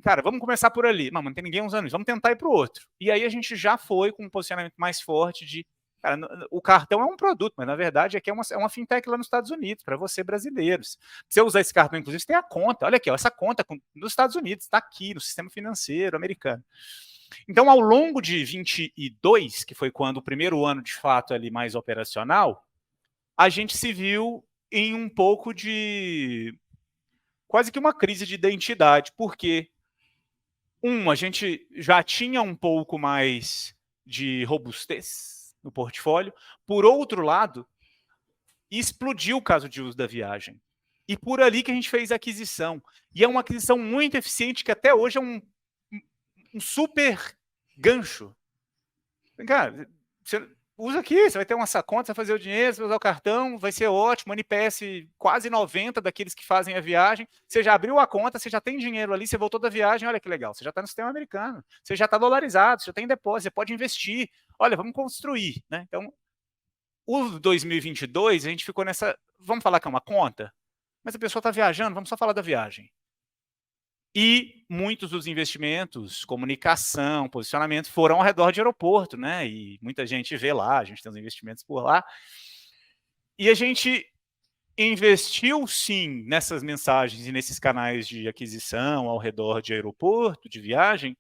Cara, vamos começar por ali. Não tem ninguém usando isso, vamos tentar ir para o outro. E aí a gente já foi com um posicionamento mais forte de cara, o cartão é um produto, mas na verdade aqui é uma fintech lá nos Estados Unidos, para você brasileiros. Se você usar esse cartão, inclusive, você tem a conta. Olha aqui, ó, essa conta nos Estados Unidos, está aqui no sistema financeiro americano. Então, ao longo de 22, que foi quando o primeiro ano, de fato, ali mais operacional, a gente se viu em um pouco de quase que uma crise de identidade, porque a gente já tinha um pouco mais de robustez no portfólio. Por outro lado, explodiu o caso de uso da viagem. E por ali que a gente fez a aquisição. E é uma aquisição muito eficiente, que até hoje é um super gancho. Cara, você usa aqui, você vai ter uma conta, você vai fazer o dinheiro, você vai usar o cartão, vai ser ótimo, NPS quase 90 daqueles que fazem a viagem. Você já abriu a conta, você já tem dinheiro ali, você voltou da viagem, olha que legal, você já está no sistema americano, você já está dolarizado, você já tem depósito, você pode investir. Olha, vamos construir, né? Então, o 2022, a gente ficou nessa, vamos falar que é uma conta? Mas a pessoa está viajando, vamos só falar da viagem. E muitos dos investimentos, comunicação, posicionamento, foram ao redor de aeroporto, né? E muita gente vê lá, a gente tem os investimentos por lá. E a gente investiu, sim, nessas mensagens e nesses canais de aquisição ao redor de aeroporto, de viagem,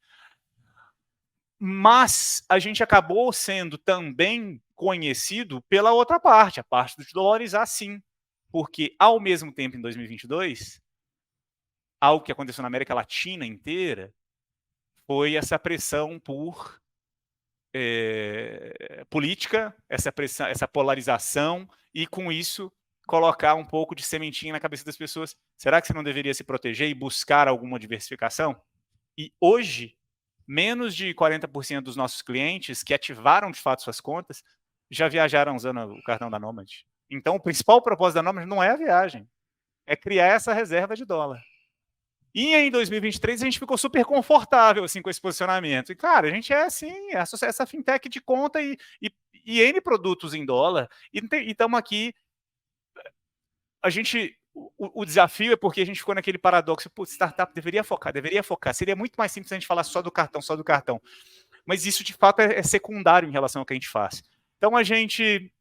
mas a gente acabou sendo também conhecido pela outra parte, a parte do dolarizar, sim. Porque, ao mesmo tempo, em 2022... algo que aconteceu na América Latina inteira foi essa pressão por política, essa polarização, e com isso colocar um pouco de sementinha na cabeça das pessoas. Será que você não deveria se proteger e buscar alguma diversificação? E hoje, menos de 40% dos nossos clientes que ativaram de fato suas contas já viajaram usando o cartão da Nomad. Então, o principal propósito da Nomad não é a viagem, é criar essa reserva de dólar. E em 2023 a gente ficou super confortável assim, com esse posicionamento. E, cara, a gente é assim, essa fintech de conta e N produtos em dólar. E estamos aqui. O desafio é porque a gente ficou naquele paradoxo. Pô, startup deveria focar. Seria muito mais simples a gente falar só do cartão. Mas isso, de fato, é secundário em relação ao que a gente faz. Então, a gente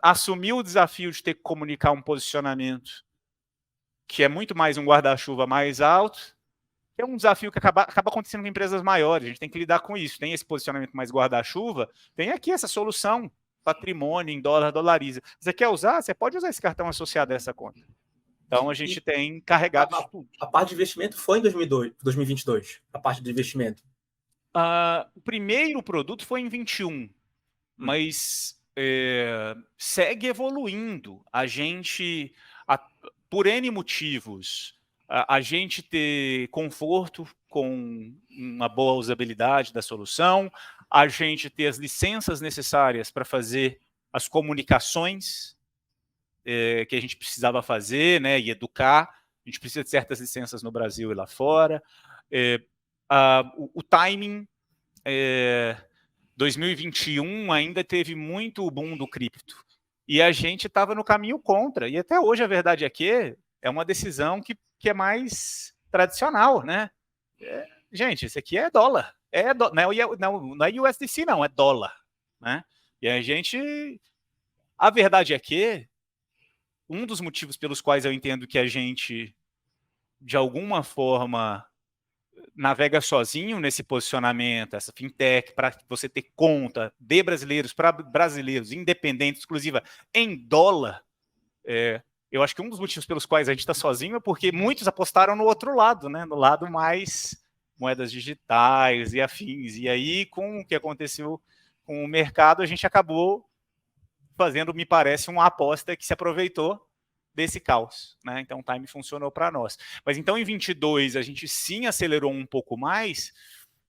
assumiu o desafio de ter que comunicar um posicionamento que é muito mais um guarda-chuva mais alto, que é um desafio que acaba acontecendo com empresas maiores. A gente tem que lidar com isso. Tem esse posicionamento mais guarda-chuva, tem aqui essa solução, patrimônio em dólar, dolariza. Você quer usar? Você pode usar esse cartão associado a essa conta. Então, a gente tem carregado isso tudo. A parte de investimento foi em 2022, a parte de investimento. O primeiro produto foi em 21, mas segue evoluindo. A gente... por N motivos, a gente ter conforto com uma boa usabilidade da solução, a gente ter as licenças necessárias para fazer as comunicações que a gente precisava fazer, né, e educar. A gente precisa de certas licenças no Brasil e lá fora. O timing, 2021 ainda teve muito o boom do cripto. E a gente estava no caminho contra. E até hoje a verdade é que é uma decisão que é mais tradicional, né? Gente, isso aqui é dólar. Não é USDC, não, é dólar. Né? E a gente... A verdade é que um dos motivos pelos quais eu entendo que a gente, de alguma forma, navega sozinho nesse posicionamento, essa fintech, para você ter conta de brasileiros para brasileiros, independente, exclusiva, em dólar, eu acho que um dos motivos pelos quais a gente está sozinho é porque muitos apostaram no outro lado, né? No lado mais moedas digitais e afins. E aí, com o que aconteceu com o mercado, a gente acabou fazendo, me parece, uma aposta que se aproveitou desse caos, né? Então o time funcionou para nós. Mas então em 22 a gente sim acelerou um pouco mais,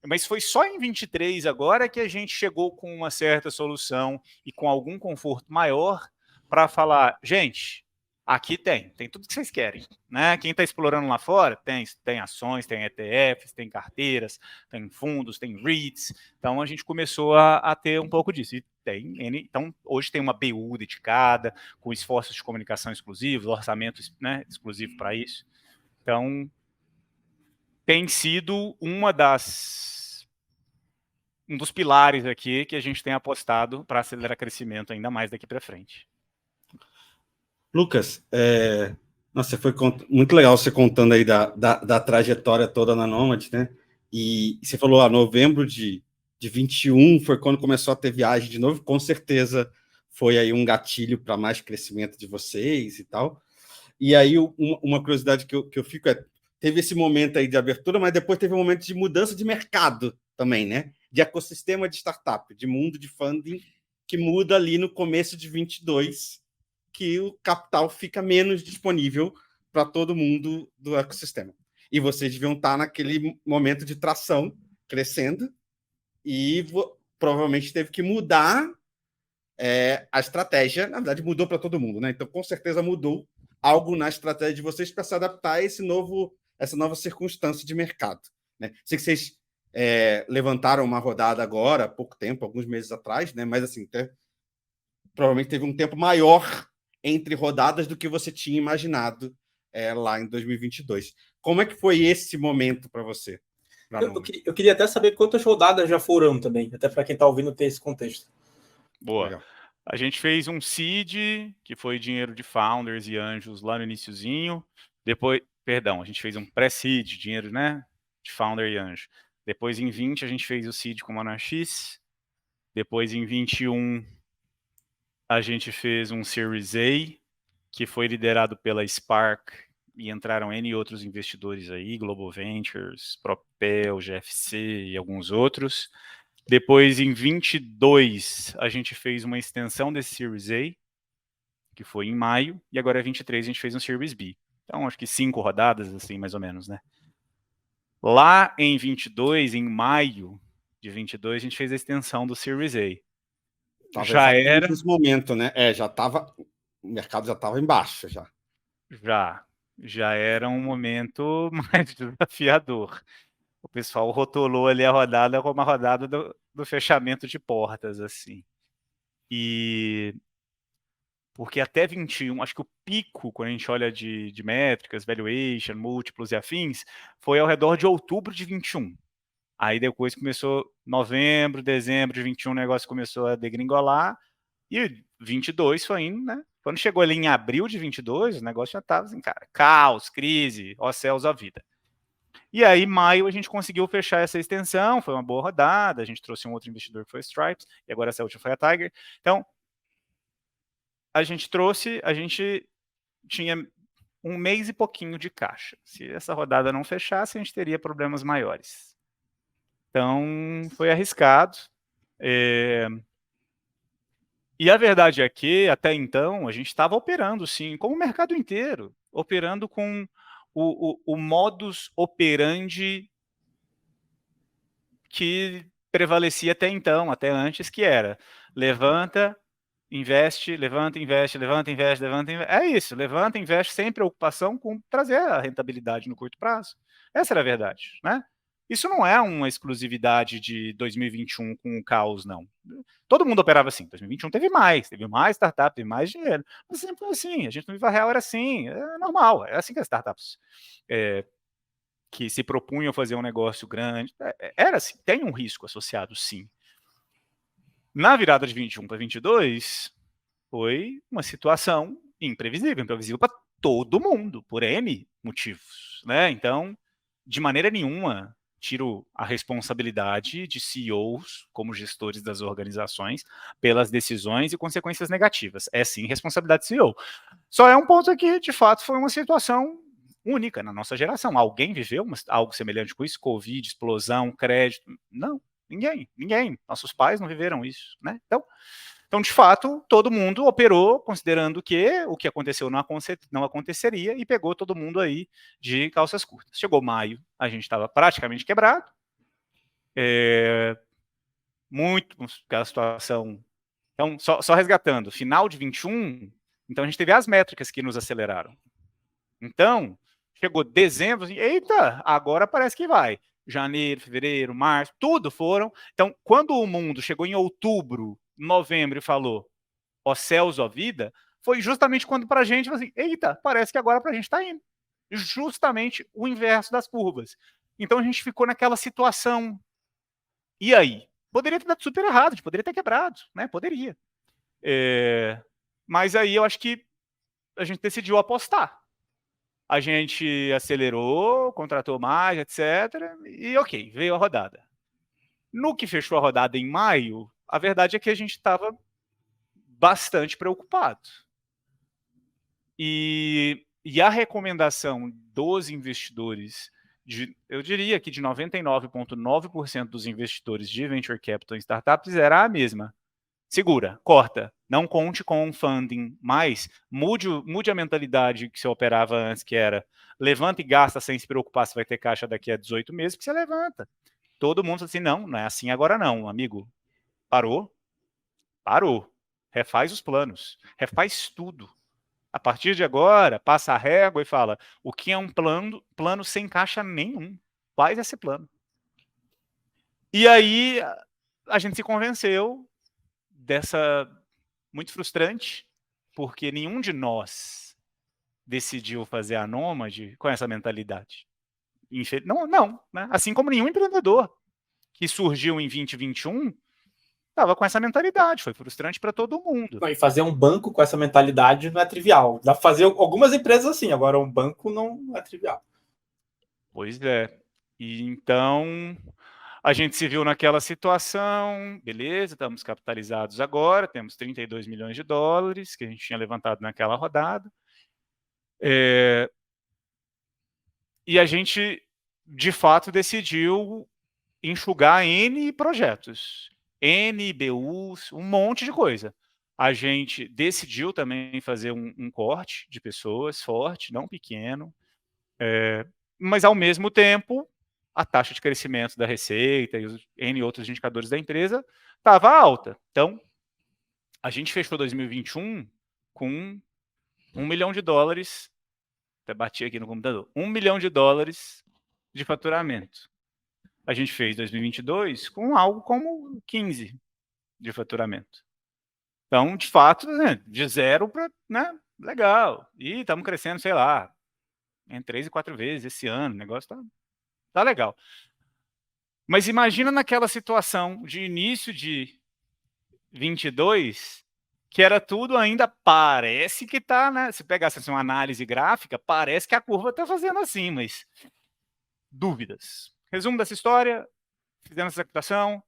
Mas foi só em 23 agora que a gente chegou com uma certa solução e com algum conforto maior para falar, gente, aqui tem tudo que vocês querem, né? Quem está explorando lá fora tem ações, tem ETFs, tem carteiras, tem fundos, tem REITs. Então a gente começou a ter um pouco disso. E então hoje tem uma BU dedicada, com esforços de comunicação exclusivos, orçamento, né, exclusivo para isso. Então tem sido um dos pilares aqui que a gente tem apostado para acelerar crescimento ainda mais daqui para frente. Lucas, nossa, foi muito legal você contando aí da trajetória toda na Nomad, né? E você falou, novembro de 21 foi quando começou a ter viagem de novo, com certeza foi aí um gatilho para mais crescimento de vocês e tal. E aí uma curiosidade que eu fico teve esse momento aí de abertura, mas depois teve um momento de mudança de mercado também, né? De ecossistema de startup, de mundo de funding, que muda ali no começo de 22, que o capital fica menos disponível para todo mundo do ecossistema. E vocês deviam estar naquele momento de tração, crescendo, e provavelmente teve que mudar a estratégia. Na verdade, mudou para todo mundo, né? Então, com certeza, mudou algo na estratégia de vocês para se adaptar a essa nova circunstância de mercado, né? Sei que vocês levantaram uma rodada agora, há pouco tempo, alguns meses atrás, né? Mas, assim, provavelmente teve um tempo maior entre rodadas do que você tinha imaginado lá em 2022. Como é que foi esse momento para você? Eu queria até saber quantas rodadas já foram também, até para quem está ouvindo ter esse contexto. Boa. Legal. A gente fez um seed, que foi dinheiro de founders e anjos lá no iniciozinho. Depois, a gente fez um pré-seed, dinheiro, né, de founder e anjo. Depois, em 20, a gente fez o seed com MonarchX. Depois, em 21, a gente fez um Series A, que foi liderado pela Spark, e entraram N outros investidores aí, Global Ventures, Propel, GFC e alguns outros. Depois, em 22, a gente fez uma extensão desse Series A, que foi em maio, e agora em 23 a gente fez um Series B. Então, acho que 5 rodadas, assim, mais ou menos, né? Lá em 22, em maio de 22, a gente fez a extensão do Series A. Já era nesse momento, né? O mercado já estava em baixa já. Já era um momento mais desafiador. O pessoal rotulou ali a rodada como uma rodada do fechamento de portas, assim. E porque até 21, acho que o pico, quando a gente olha de métricas, valuation, múltiplos e afins, foi ao redor de outubro de 21. Aí depois começou novembro, dezembro de 21, o negócio começou a degringolar, e 22 foi indo, né? Quando chegou ali em abril de 22, o negócio já estava assim, cara, caos, crise, ó céus, ó vida. E aí, maio, a gente conseguiu fechar essa extensão, foi uma boa rodada, a gente trouxe um outro investidor que foi a Stripes, e agora essa última foi a Tiger. Então, a gente tinha 1 mês e pouquinho de caixa. Se essa rodada não fechasse, a gente teria problemas maiores. Então, foi arriscado. E a verdade é que, até então, a gente estava operando, sim, como o mercado inteiro, operando com o modus operandi que prevalecia até então, até antes, que era levanta, investe, levanta, investe, levanta, investe, levanta, investe. É isso, levanta, investe sem preocupação com trazer a rentabilidade no curto prazo. Essa era a verdade, né? Isso não é uma exclusividade de 2021 com o caos, não. Todo mundo operava assim. 2021 teve mais startup, teve mais dinheiro. Mas sempre foi assim. A gente no Viva Real era assim. É normal. É assim que as startups que se propunham fazer um negócio grande. Era assim. Tem um risco associado, sim. Na virada de 21 para 22, foi uma situação imprevisível para todo mundo, por N motivos, né? Então, de maneira nenhuma, tiro a responsabilidade de CEOs, como gestores das organizações, pelas decisões e consequências negativas. É sim responsabilidade do CEO. Só é um ponto aqui, de fato, foi uma situação única na nossa geração. Alguém viveu algo semelhante com isso? Covid, explosão, crédito? Não, ninguém. Nossos pais não viveram isso, né? Então, de fato, todo mundo operou considerando que o que aconteceu não aconteceria e pegou todo mundo aí de calças curtas. Chegou maio, a gente estava praticamente quebrado, Muito aquela situação. Então, só resgatando, final de 21, então a gente teve as métricas que nos aceleraram. Então, chegou dezembro, assim, eita, agora parece que vai. Janeiro, fevereiro, março, tudo foram. Então, quando o mundo chegou em outubro, novembro e falou, ó céus, ó vida, foi justamente quando para a gente, assim, eita, parece que agora para a gente está indo. Justamente o inverso das curvas. Então, a gente ficou naquela situação. E aí? Poderia ter dado super errado, a gente poderia ter quebrado, né? Poderia. Mas aí eu acho que a gente decidiu apostar. A gente acelerou, contratou mais, etc. E ok, veio a rodada. No que fechou a rodada em maio, a verdade é que a gente estava bastante preocupado. E a recomendação dos investidores, eu diria que de 99,9% dos investidores de venture capital em startups era a mesma. Segura, corta, não conte com um funding mais, mude a mentalidade que você operava antes, que era levanta e gasta sem se preocupar se vai ter caixa daqui a 18 meses, que você levanta. Todo mundo assim, não é assim agora não, amigo. Parou, refaz os planos, refaz tudo. A partir de agora, passa a régua e fala, o que é um plano sem caixa nenhum, faz esse plano. E aí a gente se convenceu dessa muito frustrante, porque nenhum de nós decidiu fazer a Nômade com essa mentalidade. Não, né? Assim como nenhum empreendedor que surgiu em 2021 estava com essa mentalidade. Foi frustrante para todo mundo. E fazer um banco com essa mentalidade não é trivial. Dá para fazer algumas empresas assim, agora um banco não é trivial. Pois é. E então a gente se viu naquela situação, beleza, estamos capitalizados agora, temos 32 milhões de dólares que a gente tinha levantado naquela rodada. E a gente, de fato, decidiu enxugar N projetos, N BUs, um monte de coisa. A gente decidiu também fazer um corte de pessoas forte, não pequeno, mas, ao mesmo tempo, a taxa de crescimento da receita e os N outros indicadores da empresa estava alta. Então, a gente fechou 2021 com $1 milhão, até bati aqui no computador, $1 milhão de faturamento. A gente fez 2022 com algo como 15 de faturamento. Então, de fato, né, de 0 para, né, legal. E estamos crescendo, sei lá, em 3 e 4 vezes esse ano. O negócio tá legal. Mas imagina naquela situação de início de 22, que era tudo ainda parece que está, né? Se pegasse assim, uma análise gráfica, parece que a curva está fazendo assim, mas dúvidas. Resumo dessa história, fizemos essa captação,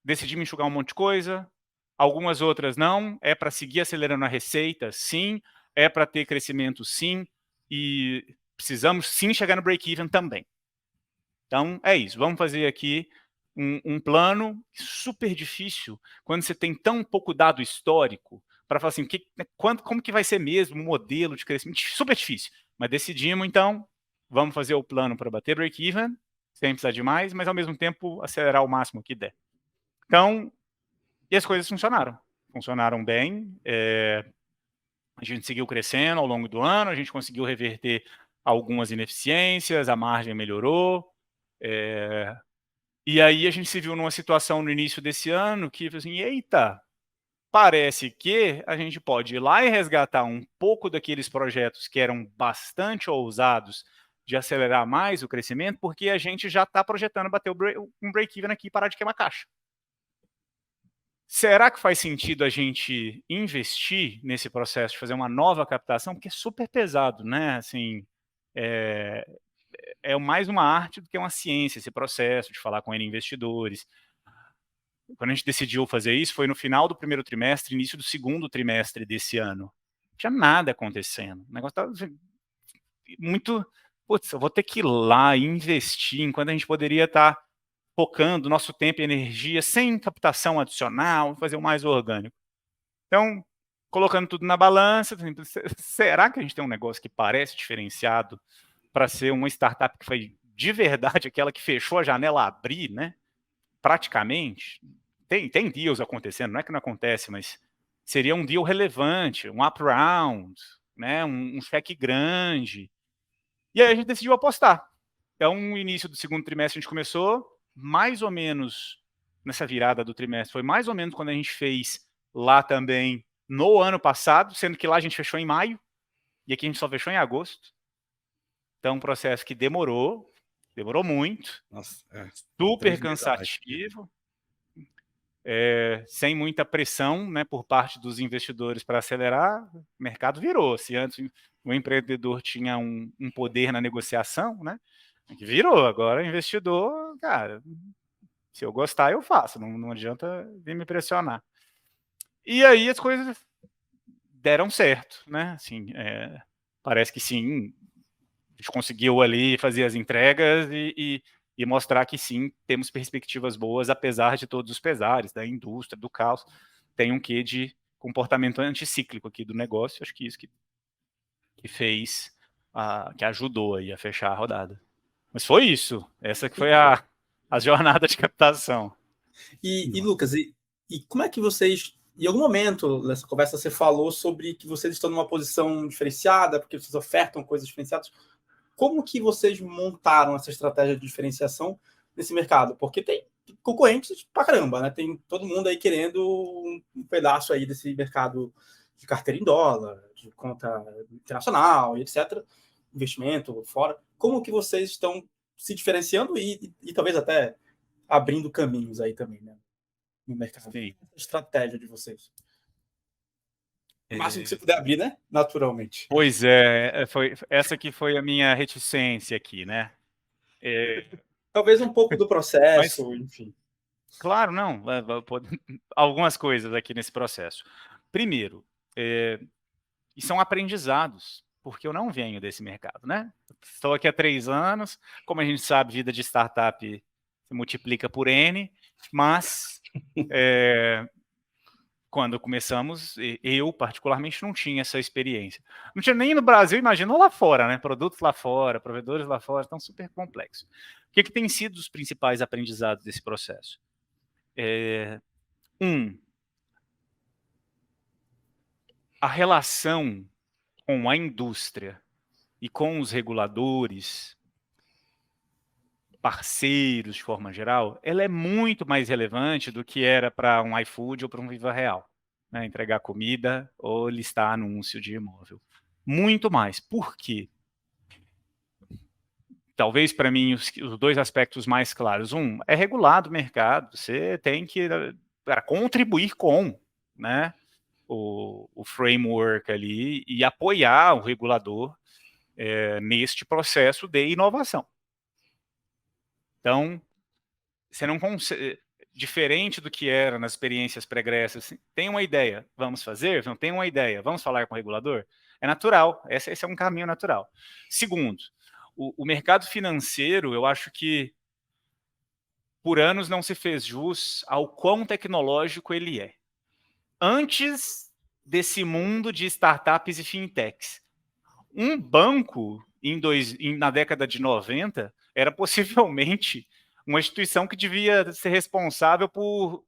decidimos enxugar um monte de coisa, algumas outras não, é para seguir acelerando a receita, sim, é para ter crescimento, sim, e precisamos sim chegar no break-even também. Então, é isso, vamos fazer aqui um plano super difícil, quando você tem tão pouco dado histórico, para falar assim, como que vai ser mesmo o modelo de crescimento, super difícil, mas decidimos, então, vamos fazer o plano para bater break-even, sem precisar de mais, mas ao mesmo tempo acelerar o máximo que der. Então, e as coisas funcionaram bem, a gente seguiu crescendo ao longo do ano, a gente conseguiu reverter algumas ineficiências, a margem melhorou, e aí a gente se viu numa situação no início desse ano que, assim, eita, parece que a gente pode ir lá e resgatar um pouco daqueles projetos que eram bastante ousados de acelerar mais o crescimento, porque a gente já está projetando bater um break-even aqui e parar de queimar caixa. Será que faz sentido a gente investir nesse processo de fazer uma nova captação? Porque é super pesado, né? Assim, é mais uma arte do que uma ciência esse processo de falar com N investidores. Quando a gente decidiu fazer isso, foi no final do primeiro trimestre, início do segundo trimestre desse ano. Não tinha nada acontecendo. O negócio estava muito... Putz, eu vou ter que ir lá e investir, enquanto a gente poderia estar focando nosso tempo e energia sem captação adicional, fazer o mais orgânico. Então, colocando tudo na balança, será que a gente tem um negócio que parece diferenciado para ser uma startup que foi de verdade aquela que fechou a janela a abrir, né? praticamente, tem deals acontecendo, não é que não acontece, mas seria um deal relevante, um up round, né, um cheque grande. E aí a gente decidiu apostar. Então, no início do segundo trimestre a gente começou, mais ou menos nessa virada do trimestre, foi mais ou menos quando a gente fez lá também no ano passado, sendo que lá a gente fechou em maio, e aqui a gente só fechou em agosto. Então, um processo que demorou muito, Nossa, super 3 meses a mais. cansativo, sem muita pressão, né, por parte dos investidores para acelerar, o mercado virou. Se antes o empreendedor tinha um poder na negociação, né, virou. Agora o investidor, cara, se eu gostar eu faço, não adianta vir me pressionar. E aí as coisas deram certo, né, assim, parece que sim, a gente conseguiu ali fazer as entregas e mostrar que sim, temos perspectivas boas, apesar de todos os pesares da indústria, do caos. Tem um quê de comportamento anticíclico aqui do negócio, acho que isso que fez, que ajudou aí a fechar a rodada. Mas foi isso, essa que foi a jornada de captação. E Lucas, e como é que vocês, em algum momento nessa conversa você falou sobre que vocês estão numa posição diferenciada, porque vocês ofertam coisas diferenciadas. Como que vocês montaram essa estratégia de diferenciação nesse mercado? Porque tem concorrentes pra caramba, né? Tem todo mundo aí querendo um pedaço aí desse mercado de carteira em dólar, de conta internacional e etc. Investimento fora. Como que vocês estão se diferenciando e talvez até abrindo caminhos aí também, né? No mercado. Sim. A estratégia de vocês. O máximo que você puder abrir, né? Naturalmente. Pois essa que foi a minha reticência aqui, né? Talvez um pouco do processo, enfim. Claro, não. Algumas coisas aqui nesse processo. Primeiro, e são aprendizados, porque eu não venho desse mercado, né? Estou aqui há 3 anos, como a gente sabe, vida de startup se multiplica por N, mas quando começamos, eu particularmente não tinha essa experiência. Não tinha nem no Brasil, imagina lá fora, né? Produtos lá fora, provedores lá fora, estão super complexos. O que tem sido os principais aprendizados desse processo? A relação com a indústria e com os reguladores, parceiros de forma geral, ela é muito mais relevante do que era para um iFood ou para um Viva Real, né? Entregar comida ou listar anúncio de imóvel. Muito mais. Por quê? Talvez para mim os 2 aspectos mais claros. É regulado o mercado, você tem que contribuir com, né, o framework ali e apoiar o regulador neste processo de inovação. Então, você não consegue, diferente do que era nas experiências pregressas, tem uma ideia, vamos fazer? Não tem uma ideia, vamos falar com o regulador? É natural, esse é um caminho natural. Segundo, o mercado financeiro, eu acho que por anos não se fez jus ao quão tecnológico ele é. Antes desse mundo de startups e fintechs, um banco na década de 90 era possivelmente uma instituição que devia ser responsável por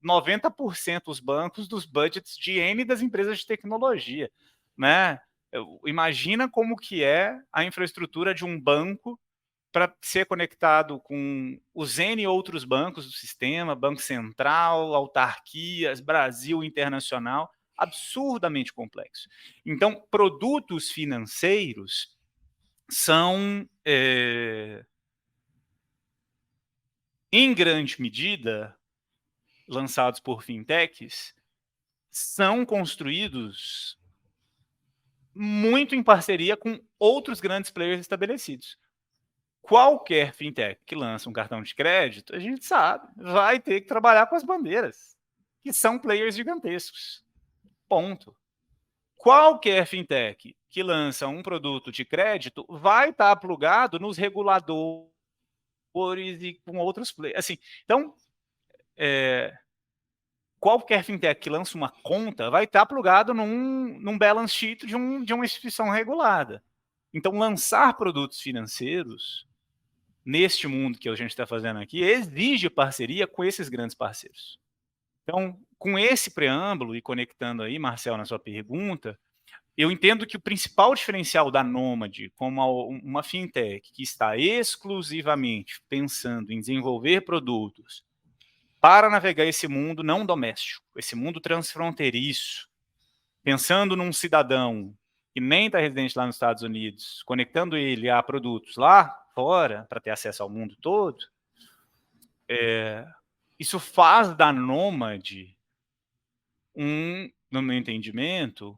90% dos bancos dos budgets de N das empresas de tecnologia, né? Imagina como que é a infraestrutura de um banco para ser conectado com os N outros bancos do sistema, Banco Central, autarquias, Brasil internacional, absurdamente complexo. Então, produtos financeiros são, em grande medida, lançados por fintechs, são construídos muito em parceria com outros grandes players estabelecidos. Qualquer fintech que lança um cartão de crédito, a gente sabe, vai ter que trabalhar com as bandeiras, que são players gigantescos. Ponto. Qualquer fintech que lança um produto de crédito vai estar plugado nos reguladores e com outros players. Assim, então, qualquer fintech que lança uma conta vai estar plugado num balance sheet de uma instituição regulada. Então, lançar produtos financeiros neste mundo que a gente está fazendo aqui, exige parceria com esses grandes parceiros. Então, com esse preâmbulo, e conectando aí, Marcel, na sua pergunta, eu entendo que o principal diferencial da Nômade, como uma fintech que está exclusivamente pensando em desenvolver produtos para navegar esse mundo não doméstico, esse mundo transfronteiriço, pensando num cidadão que nem está residente lá nos Estados Unidos, conectando ele a produtos lá fora, para ter acesso ao mundo todo, isso faz da Nômade, no meu entendimento,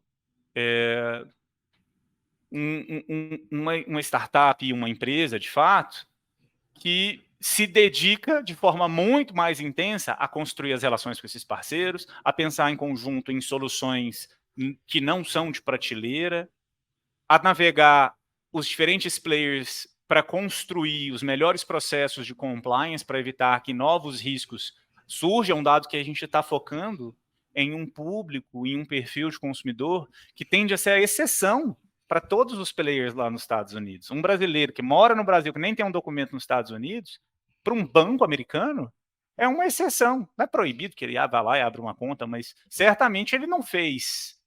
uma startup, uma empresa, de fato, que se dedica de forma muito mais intensa a construir as relações com esses parceiros, a pensar em conjunto em soluções que não são de prateleira, a navegar os diferentes players para construir os melhores processos de compliance para evitar que novos riscos surjam, dado que a gente está focando em um público, em um perfil de consumidor que tende a ser a exceção para todos os players lá nos Estados Unidos. Um brasileiro que mora no Brasil, que nem tem um documento nos Estados Unidos, para um banco americano, é uma exceção. Não é proibido que ele vá lá e abra uma conta, mas certamente ele não fez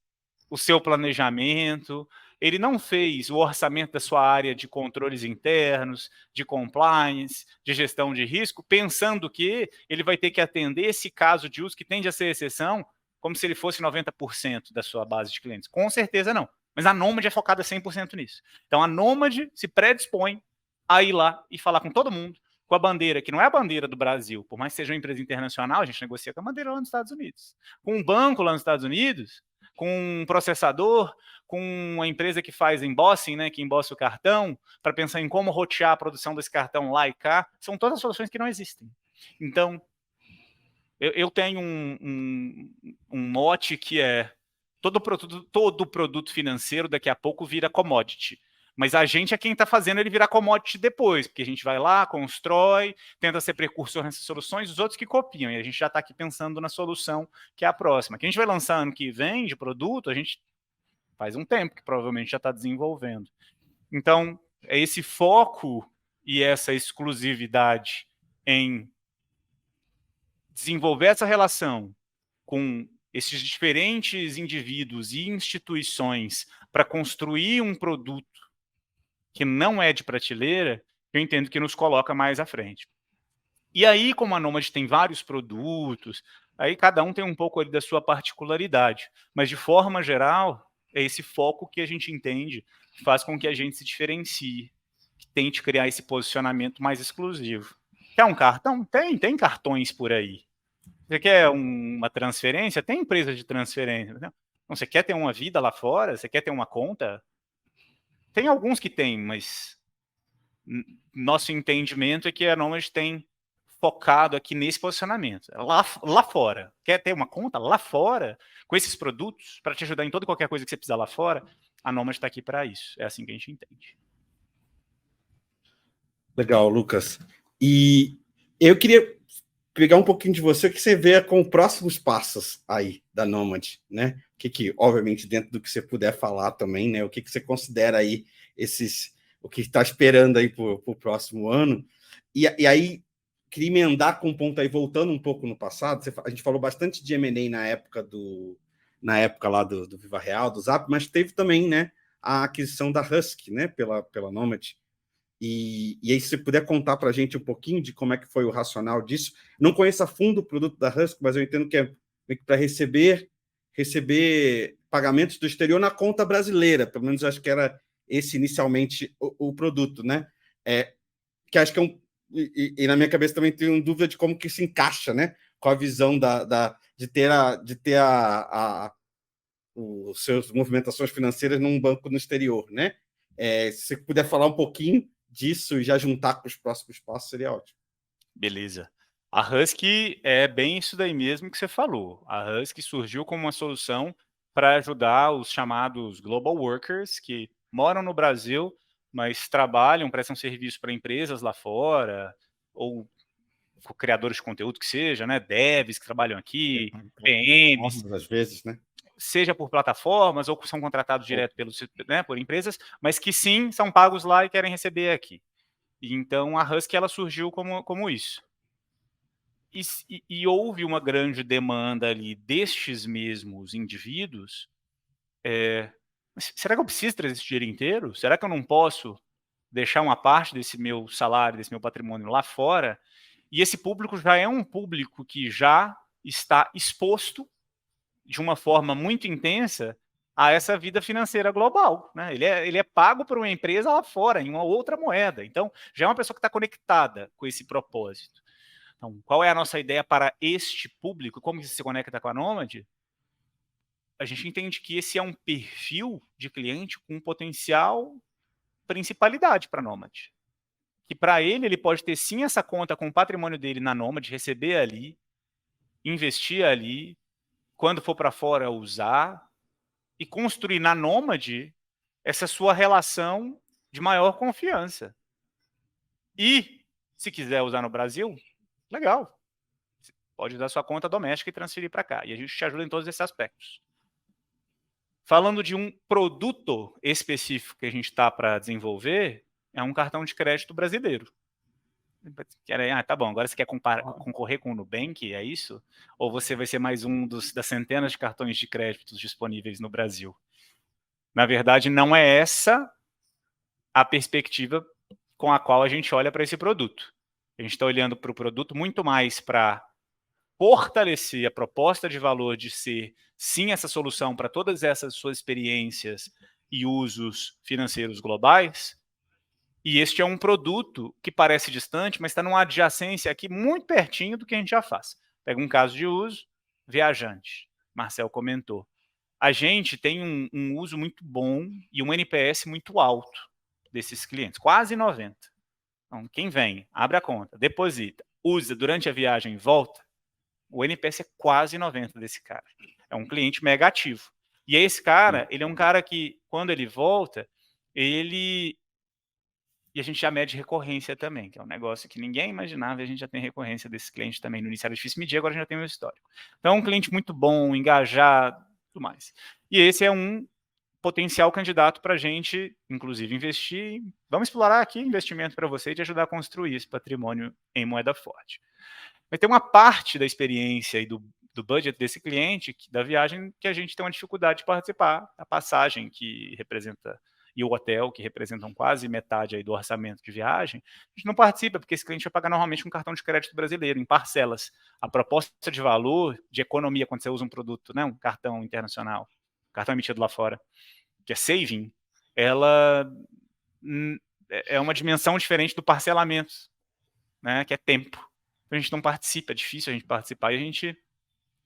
o seu planejamento, ele não fez o orçamento da sua área de controles internos, de compliance, de gestão de risco, pensando que ele vai ter que atender esse caso de uso que tende a ser exceção, como se ele fosse 90% da sua base de clientes. Com certeza não. Mas a Nômade é focada 100% nisso. Então a Nômade se predispõe a ir lá e falar com todo mundo, com a bandeira, que não é a bandeira do Brasil, por mais que seja uma empresa internacional, a gente negocia com a bandeira lá nos Estados Unidos. Com um banco lá nos Estados Unidos, com um processador, com uma empresa que faz embossing, né, que embossa o cartão, para pensar em como rotear a produção desse cartão lá e cá, são todas soluções que não existem. Então, eu tenho um mote que é todo produto financeiro daqui a pouco vira commodity. Mas a gente é quem está fazendo ele virar commodity depois, porque a gente vai lá, constrói, tenta ser precursor nessas soluções, os outros que copiam, e a gente já está aqui pensando na solução que é a próxima. Que a gente vai lançar ano que vem de produto, a gente faz um tempo que provavelmente já está desenvolvendo. Então, é esse foco e essa exclusividade em desenvolver essa relação com esses diferentes indivíduos e instituições para construir um produto que não é de prateleira, eu entendo que nos coloca mais à frente. E aí, como a Nômade tem vários produtos, aí cada um tem um pouco ali da sua particularidade, mas de forma geral, é esse foco que a gente entende, faz com que a gente se diferencie, que tente criar esse posicionamento mais exclusivo. Quer um cartão? Tem cartões por aí. Você quer uma transferência? Tem empresas de transferência. Não, você quer ter uma vida lá fora? Você quer ter uma conta? Tem alguns que tem, mas nosso entendimento é que a Nômade tem focado aqui nesse posicionamento. Lá fora. Quer ter uma conta lá fora, com esses produtos, para te ajudar em toda e qualquer coisa que você precisar lá fora? A Nômade está aqui para isso. É assim que a gente entende. Legal, Lucas. E eu queria pegar um pouquinho de você, o que você vê com próximos passos aí da Nômade, né? Que obviamente, dentro do que você puder falar também, né? O que você considera aí o que está esperando aí para o próximo ano? E aí, queria emendar com um ponto aí, voltando um pouco no passado, a gente falou bastante de M&A na época lá do Viva Real, do Zap, mas teve também, né, a aquisição da Husky, né, pela Nômade. E aí, se você puder contar para a gente um pouquinho de como é que foi o racional disso. Não conheço a fundo o produto da Husky, mas eu entendo que é para receber pagamentos do exterior na conta brasileira. Pelo menos eu acho que era esse inicialmente o produto, né? Que acho que é e na minha cabeça também tenho dúvida de como que se encaixa, né? Com a visão de ter os seus movimentações financeiras num banco no exterior, né? Se você puder falar um pouquinho disso e já juntar com os próximos passos, seria ótimo. Beleza. A Husky é bem isso daí mesmo que você falou. A Husky surgiu como uma solução para ajudar os chamados global workers que moram no Brasil, mas trabalham, prestam serviço para empresas lá fora, ou criadores de conteúdo que seja, né? Devs que trabalham aqui, PMs. Às vezes, né? Seja por plataformas ou que são contratados direto por empresas, mas que sim, são pagos lá e querem receber aqui. E então a Husky ela surgiu como isso. E houve uma grande demanda ali destes mesmos indivíduos. Será que eu preciso trazer esse dinheiro inteiro? Será que eu não posso deixar uma parte desse meu salário, desse meu patrimônio lá fora? E esse público já é um público que já está exposto de uma forma muito intensa a essa vida financeira global, né? Ele é pago por uma empresa lá fora, em uma outra moeda. Então, já é uma pessoa que está conectada com esse propósito. Então, qual é a nossa ideia para este público? Como isso se conecta com a Nômade? A gente entende que esse é um perfil de cliente com potencial principalidade para a Nômade. Que para ele pode ter sim essa conta com o patrimônio dele na Nômade, receber ali, investir ali, quando for para fora usar, e construir na Nômade essa sua relação de maior confiança. E, se quiser usar no Brasil, legal. Pode usar sua conta doméstica e transferir para cá. E a gente te ajuda em todos esses aspectos. Falando de um produto específico que a gente está para desenvolver, é um cartão de crédito brasileiro. Tá bom, agora você quer concorrer com o Nubank, é isso? Ou você vai ser mais um das centenas de cartões de crédito disponíveis no Brasil? Na verdade, não é essa a perspectiva com a qual a gente olha para esse produto. A gente está olhando para o produto muito mais para fortalecer a proposta de valor de ser, sim, essa solução para todas essas suas experiências e usos financeiros globais. E este é um produto que parece distante, mas está numa adjacência aqui muito pertinho do que a gente já faz. Pega um caso de uso, viajante. Marcel comentou. A gente tem um uso muito bom e um NPS muito alto desses clientes, quase 90. Então, quem vem, abre a conta, deposita, usa durante a viagem e volta, o NPS é quase 90 desse cara. É um cliente mega ativo. E esse cara, ele é um cara que, quando ele volta, E a gente já mede recorrência também, que é um negócio que ninguém imaginava, e a gente já tem recorrência desse cliente também. No início era difícil medir, agora a gente já tem o histórico. Então, é um cliente muito bom, engajado, tudo mais. E esse é um potencial candidato para a gente, inclusive, investir. Vamos explorar aqui investimento para você e te ajudar a construir esse patrimônio em moeda forte. Vai ter uma parte da experiência e do budget desse cliente, da viagem, que a gente tem uma dificuldade de participar. A passagem, que representa, e o hotel, que representam quase metade aí do orçamento de viagem, a gente não participa, porque esse cliente vai pagar normalmente com cartão de crédito brasileiro, em parcelas. A proposta de valor, de economia, quando você usa um produto, né, um cartão internacional, cartão emitido lá fora, que é saving, ela é uma dimensão diferente do parcelamento, né, que é tempo. Então, a gente não participa, é difícil a gente participar, e a gente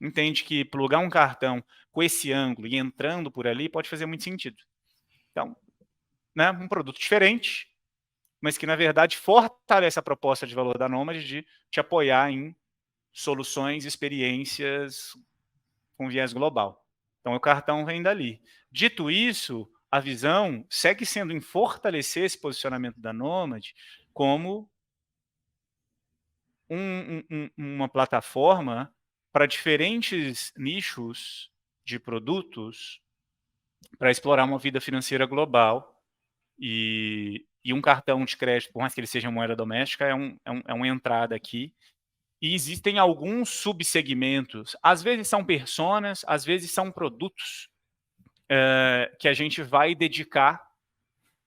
entende que plugar um cartão com esse ângulo e entrando por ali pode fazer muito sentido. Então, né, um produto diferente, mas que, na verdade, fortalece a proposta de valor da Nômade de te apoiar em soluções, experiências com viés global. Então, o cartão vem dali. Dito isso, a visão segue sendo em fortalecer esse posicionamento da Nômade como uma plataforma para diferentes nichos de produtos para explorar uma vida financeira global. E um cartão de crédito, por mais que ele seja moeda doméstica, é uma entrada aqui. E existem alguns subsegmentos, às vezes são personas, às vezes são produtos, que a gente vai dedicar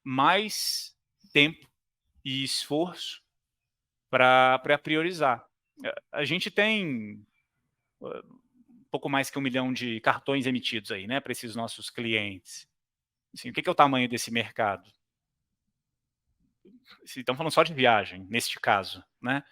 mais tempo e esforço para priorizar. A gente tem um pouco mais que 1 milhão de cartões emitidos aí, né, para esses nossos clientes. Assim, o que é o tamanho desse mercado? Estamos falando só de viagem, neste caso, né?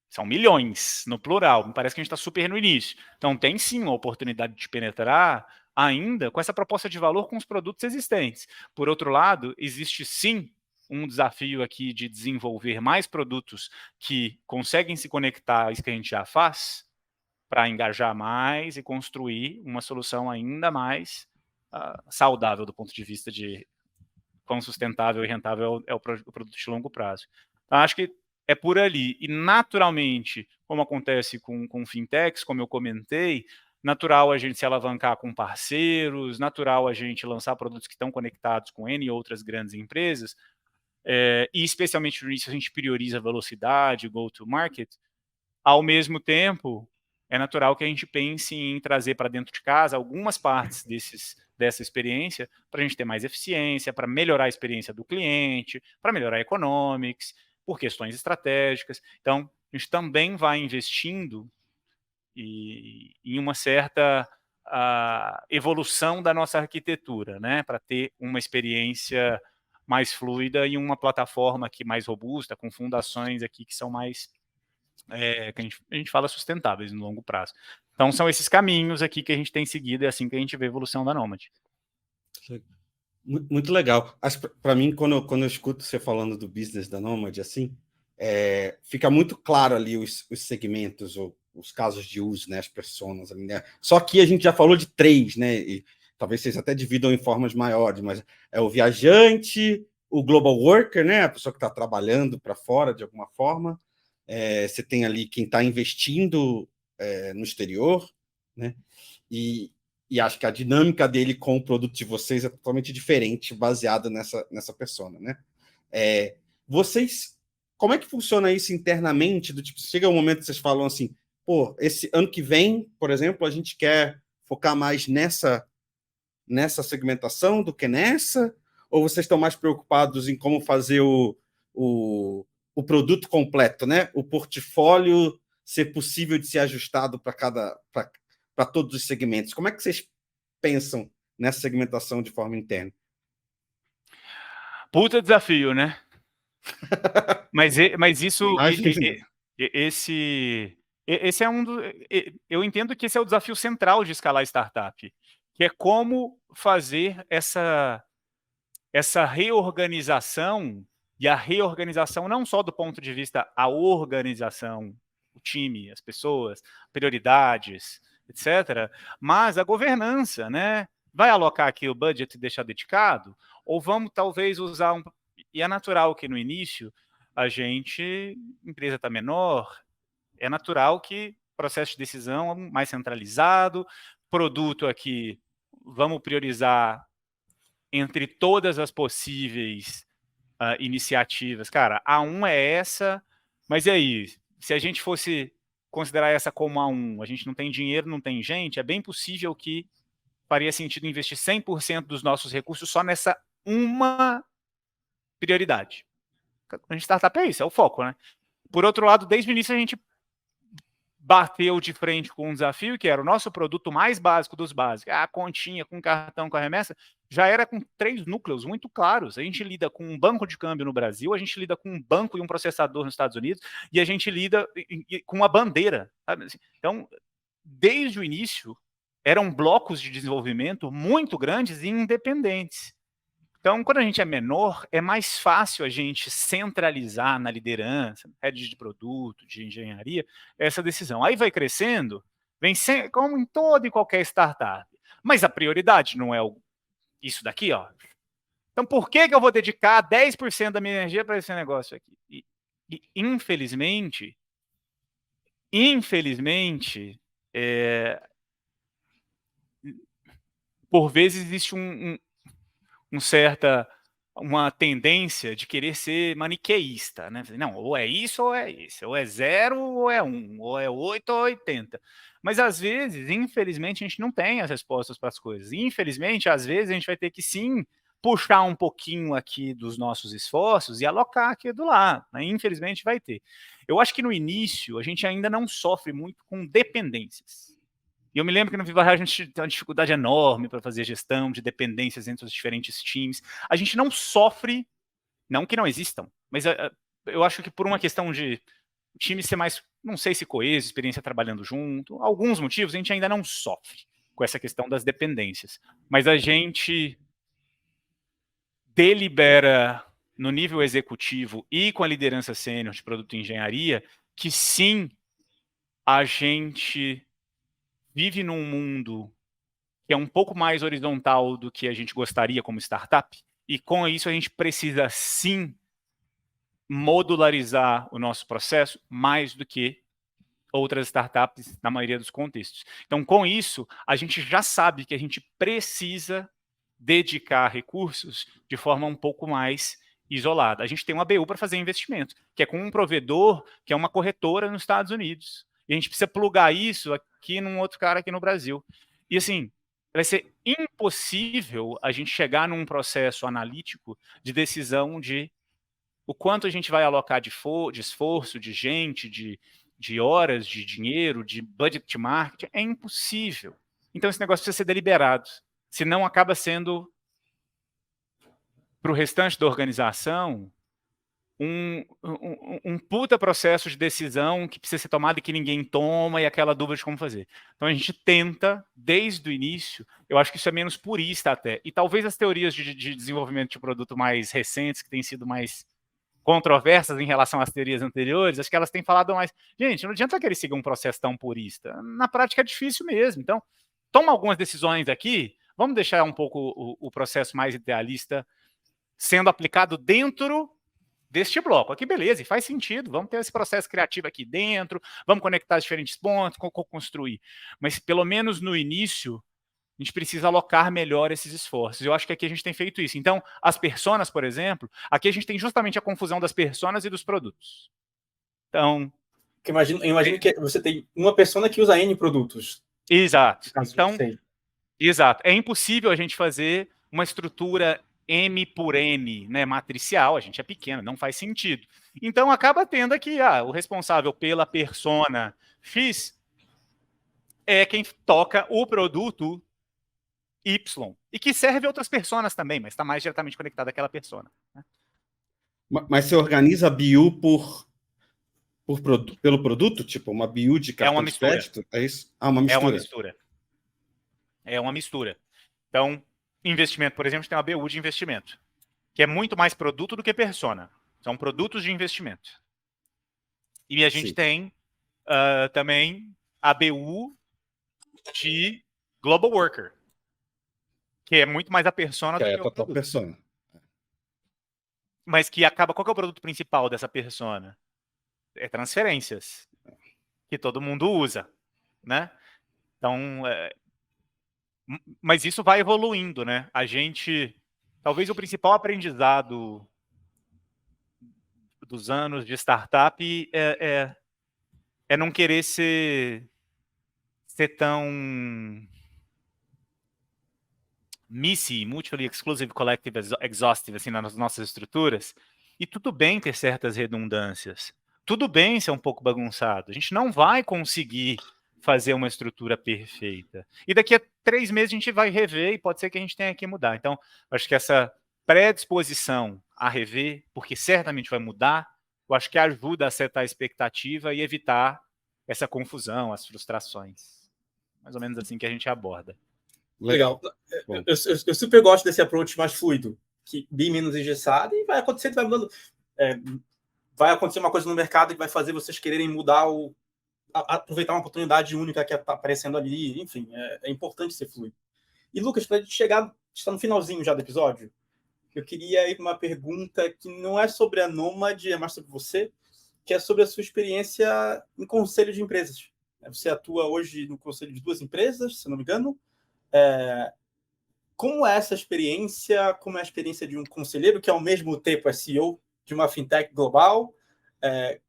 São milhões, no plural. Me parece que a gente está super no início. Então, tem sim uma oportunidade de penetrar ainda com essa proposta de valor com os produtos existentes. Por outro lado, existe sim um desafio aqui de desenvolver mais produtos que conseguem se conectar a isso que a gente já faz, para engajar mais e construir uma solução ainda mais saudável do ponto de vista de quão sustentável e rentável é o produto de longo prazo. Então, acho que é por ali. E, naturalmente, como acontece com fintechs, como eu comentei, natural a gente se alavancar com parceiros, natural a gente lançar produtos que estão conectados com N outras grandes empresas, e especialmente no início a gente prioriza velocidade, go-to-market, ao mesmo tempo, é natural que a gente pense em trazer para dentro de casa algumas partes dessa experiência para a gente ter mais eficiência, para melhorar a experiência do cliente, para melhorar a economics, por questões estratégicas. Então, a gente também vai investindo em uma certa evolução da nossa arquitetura, né, para ter uma experiência mais fluida e uma plataforma aqui mais robusta, com fundações aqui que são mais, que a gente fala sustentáveis no longo prazo. Então, são esses caminhos aqui que a gente tem seguido, é assim que a gente vê a evolução da Nomad. Muito legal. Para mim, quando eu escuto você falando do business da Nomad, assim, fica muito claro ali os segmentos, os casos de uso, né, as personas ali, né? Só que a gente já falou de 3, né? E talvez vocês até dividam em formas maiores, mas é o viajante, o global worker, né? A pessoa que está trabalhando para fora de alguma forma. Você tem ali quem está investindo no exterior, né? E acho que a dinâmica dele com o produto de vocês é totalmente diferente, baseada nessa persona, né? Vocês, como é que funciona isso internamente? Do tipo, chega um momento que vocês falam assim, pô, esse ano que vem, por exemplo, a gente quer focar mais nessa segmentação do que nessa? Ou vocês estão mais preocupados em como fazer o produto completo, né? O portfólio ser possível de ser ajustado para todos os segmentos? Como é que vocês pensam nessa segmentação de forma interna? Puta desafio, né? mas isso, esse é um do, eu entendo que esse é o desafio central de escalar startup, que é como fazer essa reorganização, e a reorganização não só do ponto de vista a organização, o time, as pessoas, prioridades, etc., mas a governança, né? Vai alocar aqui o budget e deixar dedicado? Ou vamos talvez usar E é natural que no início empresa está menor, é natural que processo de decisão mais centralizado, produto aqui, vamos priorizar entre todas as possíveis iniciativas. Cara, a 1 é essa, mas e aí? Se a gente fosse considerar essa como a 1, a gente não tem dinheiro, não tem gente, é bem possível que faria sentido investir 100% dos nossos recursos só nessa uma prioridade. A gente startup é isso, é o foco, né? Por outro lado, desde o início a gente bateu de frente com um desafio que era o nosso produto mais básico dos básicos, a continha com cartão, com a remessa, já era com 3 núcleos muito claros. A gente lida com um banco de câmbio no Brasil, a gente lida com um banco e um processador nos Estados Unidos, e a gente lida com uma bandeira. Sabe? Então, desde o início, eram blocos de desenvolvimento muito grandes e independentes. Então, quando a gente é menor, é mais fácil a gente centralizar na liderança, head de produto, de engenharia, essa decisão. Aí vai crescendo, como em toda e qualquer startup. Mas a prioridade não é isso daqui, ó. Então, por que eu vou dedicar 10% da minha energia para esse negócio aqui? E infelizmente, por vezes existe uma tendência de querer ser maniqueísta, né? Não, ou é isso ou é isso, ou é 0 ou é 1, ou é 8 ou 80. Mas às vezes, infelizmente, a gente não tem as respostas para as coisas. Infelizmente, às vezes a gente vai ter que sim puxar um pouquinho aqui dos nossos esforços e alocar aqui do lado. Né? Infelizmente vai ter. Eu acho que no início a gente ainda não sofre muito com dependências. E eu me lembro que no Viva Real a gente tem uma dificuldade enorme para fazer gestão de dependências entre os diferentes times. A gente não sofre, não que não existam, mas eu acho que por uma questão de o time ser mais, não sei se coeso, experiência trabalhando junto, alguns motivos, a gente ainda não sofre com essa questão das dependências. Mas a gente delibera no nível executivo e com a liderança sênior de produto e engenharia que sim, a gente vive num mundo que é um pouco mais horizontal do que a gente gostaria como startup, e com isso a gente precisa sim modularizar o nosso processo mais do que outras startups na maioria dos contextos. Então, com isso, a gente já sabe que a gente precisa dedicar recursos de forma um pouco mais isolada. A gente tem uma BU para fazer investimento, que é com um provedor, que é uma corretora nos Estados Unidos. E a gente precisa plugar isso aqui num outro cara aqui no Brasil. E assim, vai ser impossível a gente chegar num processo analítico de decisão de o quanto a gente vai alocar de esforço, de gente, de horas, de dinheiro, de budget de marketing. É impossível. Então esse negócio precisa ser deliberado. Senão acaba sendo, para o restante da organização, um puta processo de decisão que precisa ser tomado e que ninguém toma, e aquela dúvida de como fazer. Então a gente tenta, desde o início, eu acho que isso é menos purista até, e talvez as teorias de desenvolvimento de produto mais recentes, que têm sido mais controversas em relação às teorias anteriores, acho que elas têm falado mais, gente, não adianta querer seguir um processo tão purista, na prática é difícil mesmo, então toma algumas decisões aqui, vamos deixar um pouco o processo mais idealista sendo aplicado dentro deste bloco. Aqui, beleza, e faz sentido, vamos ter esse processo criativo aqui dentro, vamos conectar os diferentes pontos, construir. Mas, pelo menos no início, a gente precisa alocar melhor esses esforços. Eu acho que aqui a gente tem feito isso. Então, as personas, por exemplo, aqui a gente tem justamente a confusão das personas e dos produtos. Então... Eu imagino que você tem uma persona que usa N produtos. Exato. Então, exato. É impossível a gente fazer uma estrutura M por N, né, matricial, a gente é pequeno, não faz sentido. Então acaba tendo aqui, o responsável pela persona X é quem toca o produto Y, e que serve a outras personas também, mas está mais diretamente conectado àquela persona. Né? Mas você organiza a BU pelo produto? Tipo, uma BU de cartão de crédito? É isso? Uma mistura. É uma mistura. Então, investimento, por exemplo, tem uma BU de investimento, que é muito mais produto do que persona. São produtos de investimento. E a gente tem também a BU de Global Worker, que é muito mais a persona do que o produto. Persona. Mas que acaba... Qual que é o produto principal dessa persona? É transferências, que todo mundo usa, né? Então... Mas isso vai evoluindo, né? A gente... Talvez o principal aprendizado dos anos de startup é não querer ser tão mutually exclusive, collective, exhaustive, assim, nas nossas estruturas. E tudo bem ter certas redundâncias. Tudo bem ser um pouco bagunçado. A gente não vai conseguir fazer uma estrutura perfeita. E daqui a 3 meses a gente vai rever e pode ser que a gente tenha que mudar. Então, acho que essa predisposição a rever, porque certamente vai mudar, eu acho que ajuda a setar a expectativa e evitar essa confusão, as frustrações. Mais ou menos assim que a gente aborda. Legal. Eu super gosto desse approach mais fluido, que bem menos engessado, e vai acontecendo, vai mudando. Vai acontecer uma coisa no mercado que vai fazer vocês quererem mudar aproveitar uma oportunidade única que está aparecendo ali. Enfim, é importante ser fluido. E, Lucas, para a gente chegar, está no finalzinho já do episódio, eu queria ir para uma pergunta que não é sobre a Nômade, é mais sobre você, que é sobre a sua experiência em conselho de empresas. Você atua hoje no conselho de 2 empresas, se não me engano. Como é essa experiência? Como é a experiência de um conselheiro que, ao mesmo tempo, é CEO de uma fintech global?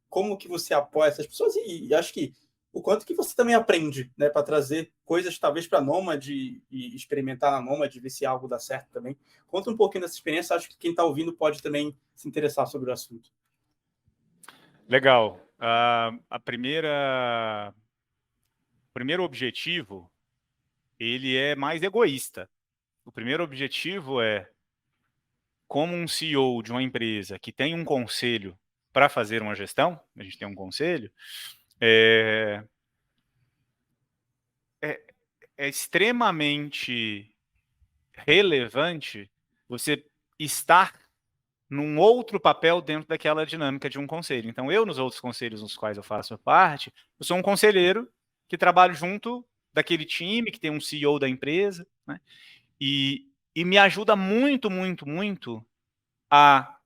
Como que você apoia essas pessoas? E acho que o quanto que você também aprende, né, para trazer coisas, talvez, para a Nômade e experimentar na Nômade, ver se algo dá certo também. Conta um pouquinho dessa experiência. Acho que quem está ouvindo pode também se interessar sobre o assunto. Legal. O primeiro objetivo, ele é mais egoísta. O primeiro objetivo é, como um CEO de uma empresa que tem um conselho para fazer uma gestão, a gente tem um conselho, é extremamente relevante você estar num outro papel dentro daquela dinâmica de um conselho. Então, eu, nos outros conselhos nos quais eu faço parte, eu sou um conselheiro que trabalho junto daquele time, que tem um CEO da empresa, né? E me ajuda muito, muito, muito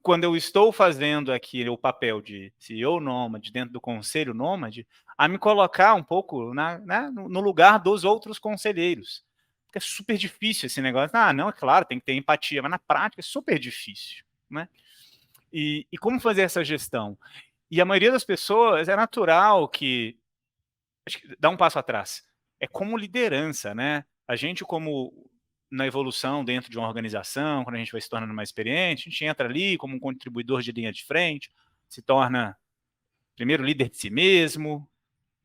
quando eu estou fazendo aqui o papel de CEO Nômade, dentro do conselho Nômade, a me colocar um pouco no lugar dos outros conselheiros. Porque é super difícil esse negócio. Não, é claro, tem que ter empatia, mas na prática é super difícil, né? E como fazer essa gestão? E a maioria das pessoas é natural que dá um passo atrás. É como liderança, né? A gente, como na evolução dentro de uma organização, quando a gente vai se tornando mais experiente, a gente entra ali como um contribuidor de linha de frente, se torna primeiro líder de si mesmo,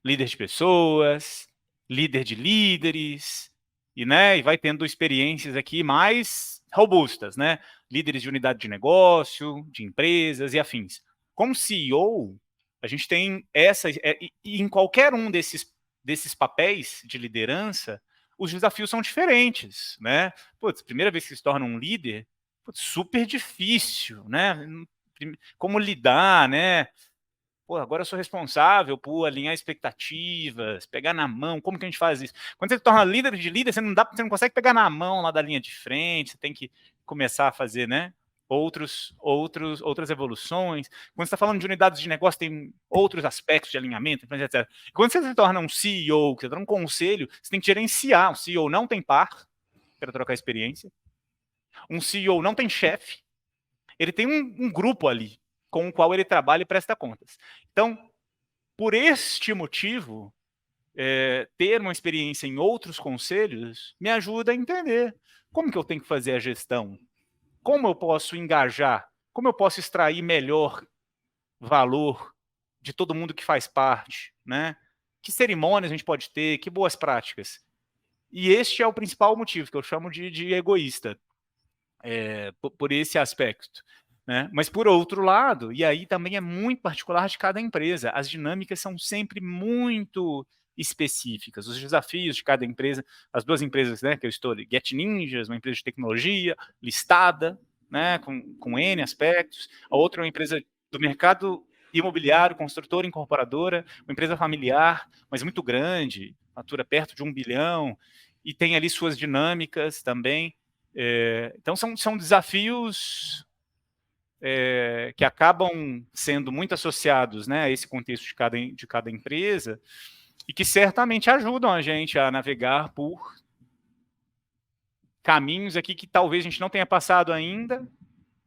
líder de pessoas, líder de líderes, e vai tendo experiências aqui mais robustas, né? Líderes de unidade de negócio, de empresas e afins. Como CEO, a gente tem e em qualquer um desses papéis de liderança, os desafios são diferentes, né? Putz, primeira vez que se torna um líder, putz, super difícil, né? Como lidar, né? Pô, agora eu sou responsável por alinhar expectativas, pegar na mão, como que a gente faz isso? Quando você se torna líder de líder, você não consegue pegar na mão lá da linha de frente, você tem que começar a fazer, né? Outras evoluções. Quando você está falando de unidades de negócio, tem outros aspectos de alinhamento, etc. Quando você se torna um CEO, que você está num conselho, você tem que gerenciar. Um CEO não tem par para trocar experiência. Um CEO não tem chefe. Ele tem um grupo ali com o qual ele trabalha e presta contas. Então, por este motivo, ter uma experiência em outros conselhos me ajuda a entender como que eu tenho que fazer a gestão, como eu posso engajar, como eu posso extrair melhor valor de todo mundo que faz parte, né? Que cerimônias a gente pode ter, que boas práticas. E este é o principal motivo, que eu chamo de egoísta, por esse aspecto. Né? Mas, por outro lado, e aí também é muito particular de cada empresa, as dinâmicas são sempre muito específicas, os desafios de cada empresa, as duas empresas, né, que eu estou ali, Get Ninjas, uma empresa de tecnologia, listada, né, com N aspectos, a outra é uma empresa do mercado imobiliário, construtora, incorporadora, uma empresa familiar, mas muito grande, fatura perto de 1 bilhão, e tem ali suas dinâmicas também. Então, são desafios que acabam sendo muito associados, né, a esse contexto de cada empresa e que certamente ajudam a gente a navegar por caminhos aqui que talvez a gente não tenha passado ainda,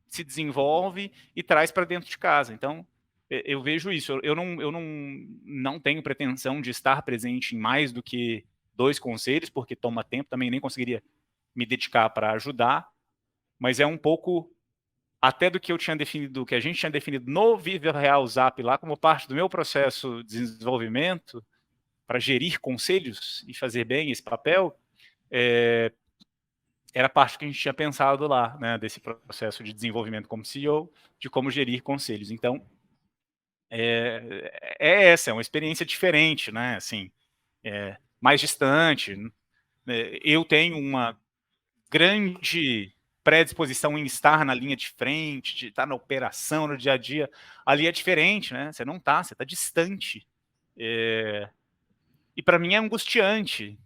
se desenvolve e traz para dentro de casa. Então, eu vejo isso. Eu não tenho pretensão de estar presente em mais do que 2 conselhos, porque toma tempo, também nem conseguiria me dedicar para ajudar, mas é um pouco até do que eu tinha definido, que a gente tinha definido no Viva Real Zap lá, como parte do meu processo de desenvolvimento, para gerir conselhos e fazer bem esse papel, era parte que a gente tinha pensado lá, né, desse processo de desenvolvimento como CEO, de como gerir conselhos. Então, essa, é uma experiência diferente, né, assim, mais distante. Eu tenho uma grande predisposição em estar na linha de frente, de estar na operação, no dia a dia. Ali é diferente, né? Você não está, você está distante. E para mim é angustiante.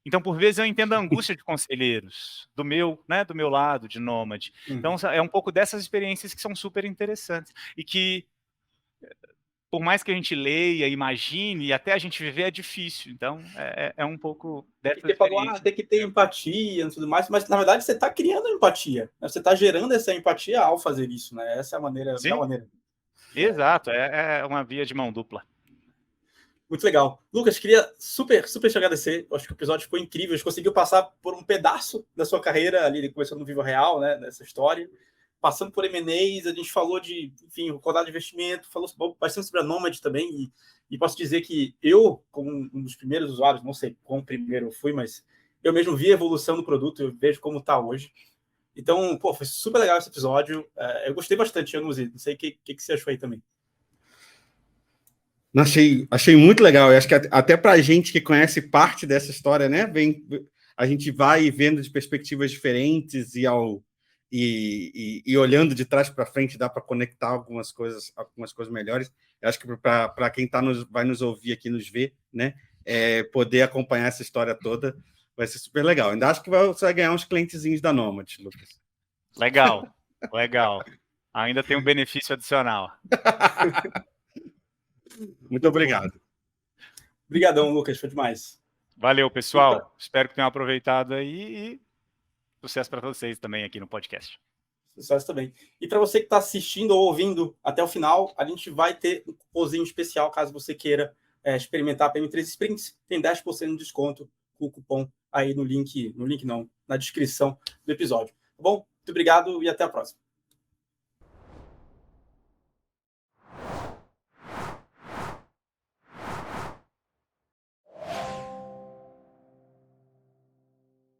Então, por vezes, eu entendo a angústia de conselheiros, do meu lado, de nômade. Então, é um pouco dessas experiências que são super interessantes. E que, por mais que a gente leia, imagine, e até a gente viver, é difícil. Então, é um pouco dessa Você falou, tem que ter empatia e tudo mais, mas, na verdade, você está criando empatia. Né? Você está gerando essa empatia ao fazer isso. Né? Essa é a maneira. Sim. Da maneira. Exato, é uma via de mão dupla. Muito legal. Lucas, queria super te agradecer. Acho que o episódio ficou incrível. A gente conseguiu passar por um pedaço da sua carreira ali, começando no Vivo Real, né, nessa história. Passando por M&As, a gente falou de, enfim, rodada de investimento, falou bastante sobre a Nomad também. E posso dizer que eu, como um dos primeiros usuários, não sei como primeiro eu fui, mas eu mesmo vi a evolução do produto, eu vejo como está hoje. Então, foi super legal esse episódio. Eu gostei bastante, Yanuzi. Não sei o que você achou aí também. Achei muito legal. Eu acho que até para a gente que conhece parte dessa história, né, a gente vai vendo de perspectivas diferentes e olhando de trás para frente dá para conectar algumas coisas melhores. Eu acho que para quem vai nos ouvir aqui, nos ver, né, poder acompanhar essa história toda vai ser super legal. Ainda acho que você vai ganhar uns clientezinhos da Nomad, Lucas. Legal. Ainda tem um benefício adicional. Muito obrigado. Obrigadão, Lucas. Foi demais. Valeu, pessoal. Espero que tenham aproveitado aí e sucesso para vocês também aqui no podcast. Sucesso também. E para você que está assistindo ou ouvindo até o final, a gente vai ter um cupomzinho especial, caso você queira experimentar a PM3 Sprints. Tem 10% de desconto com o cupom aí no link não, na descrição do episódio. Tá bom? Muito obrigado e até a próxima.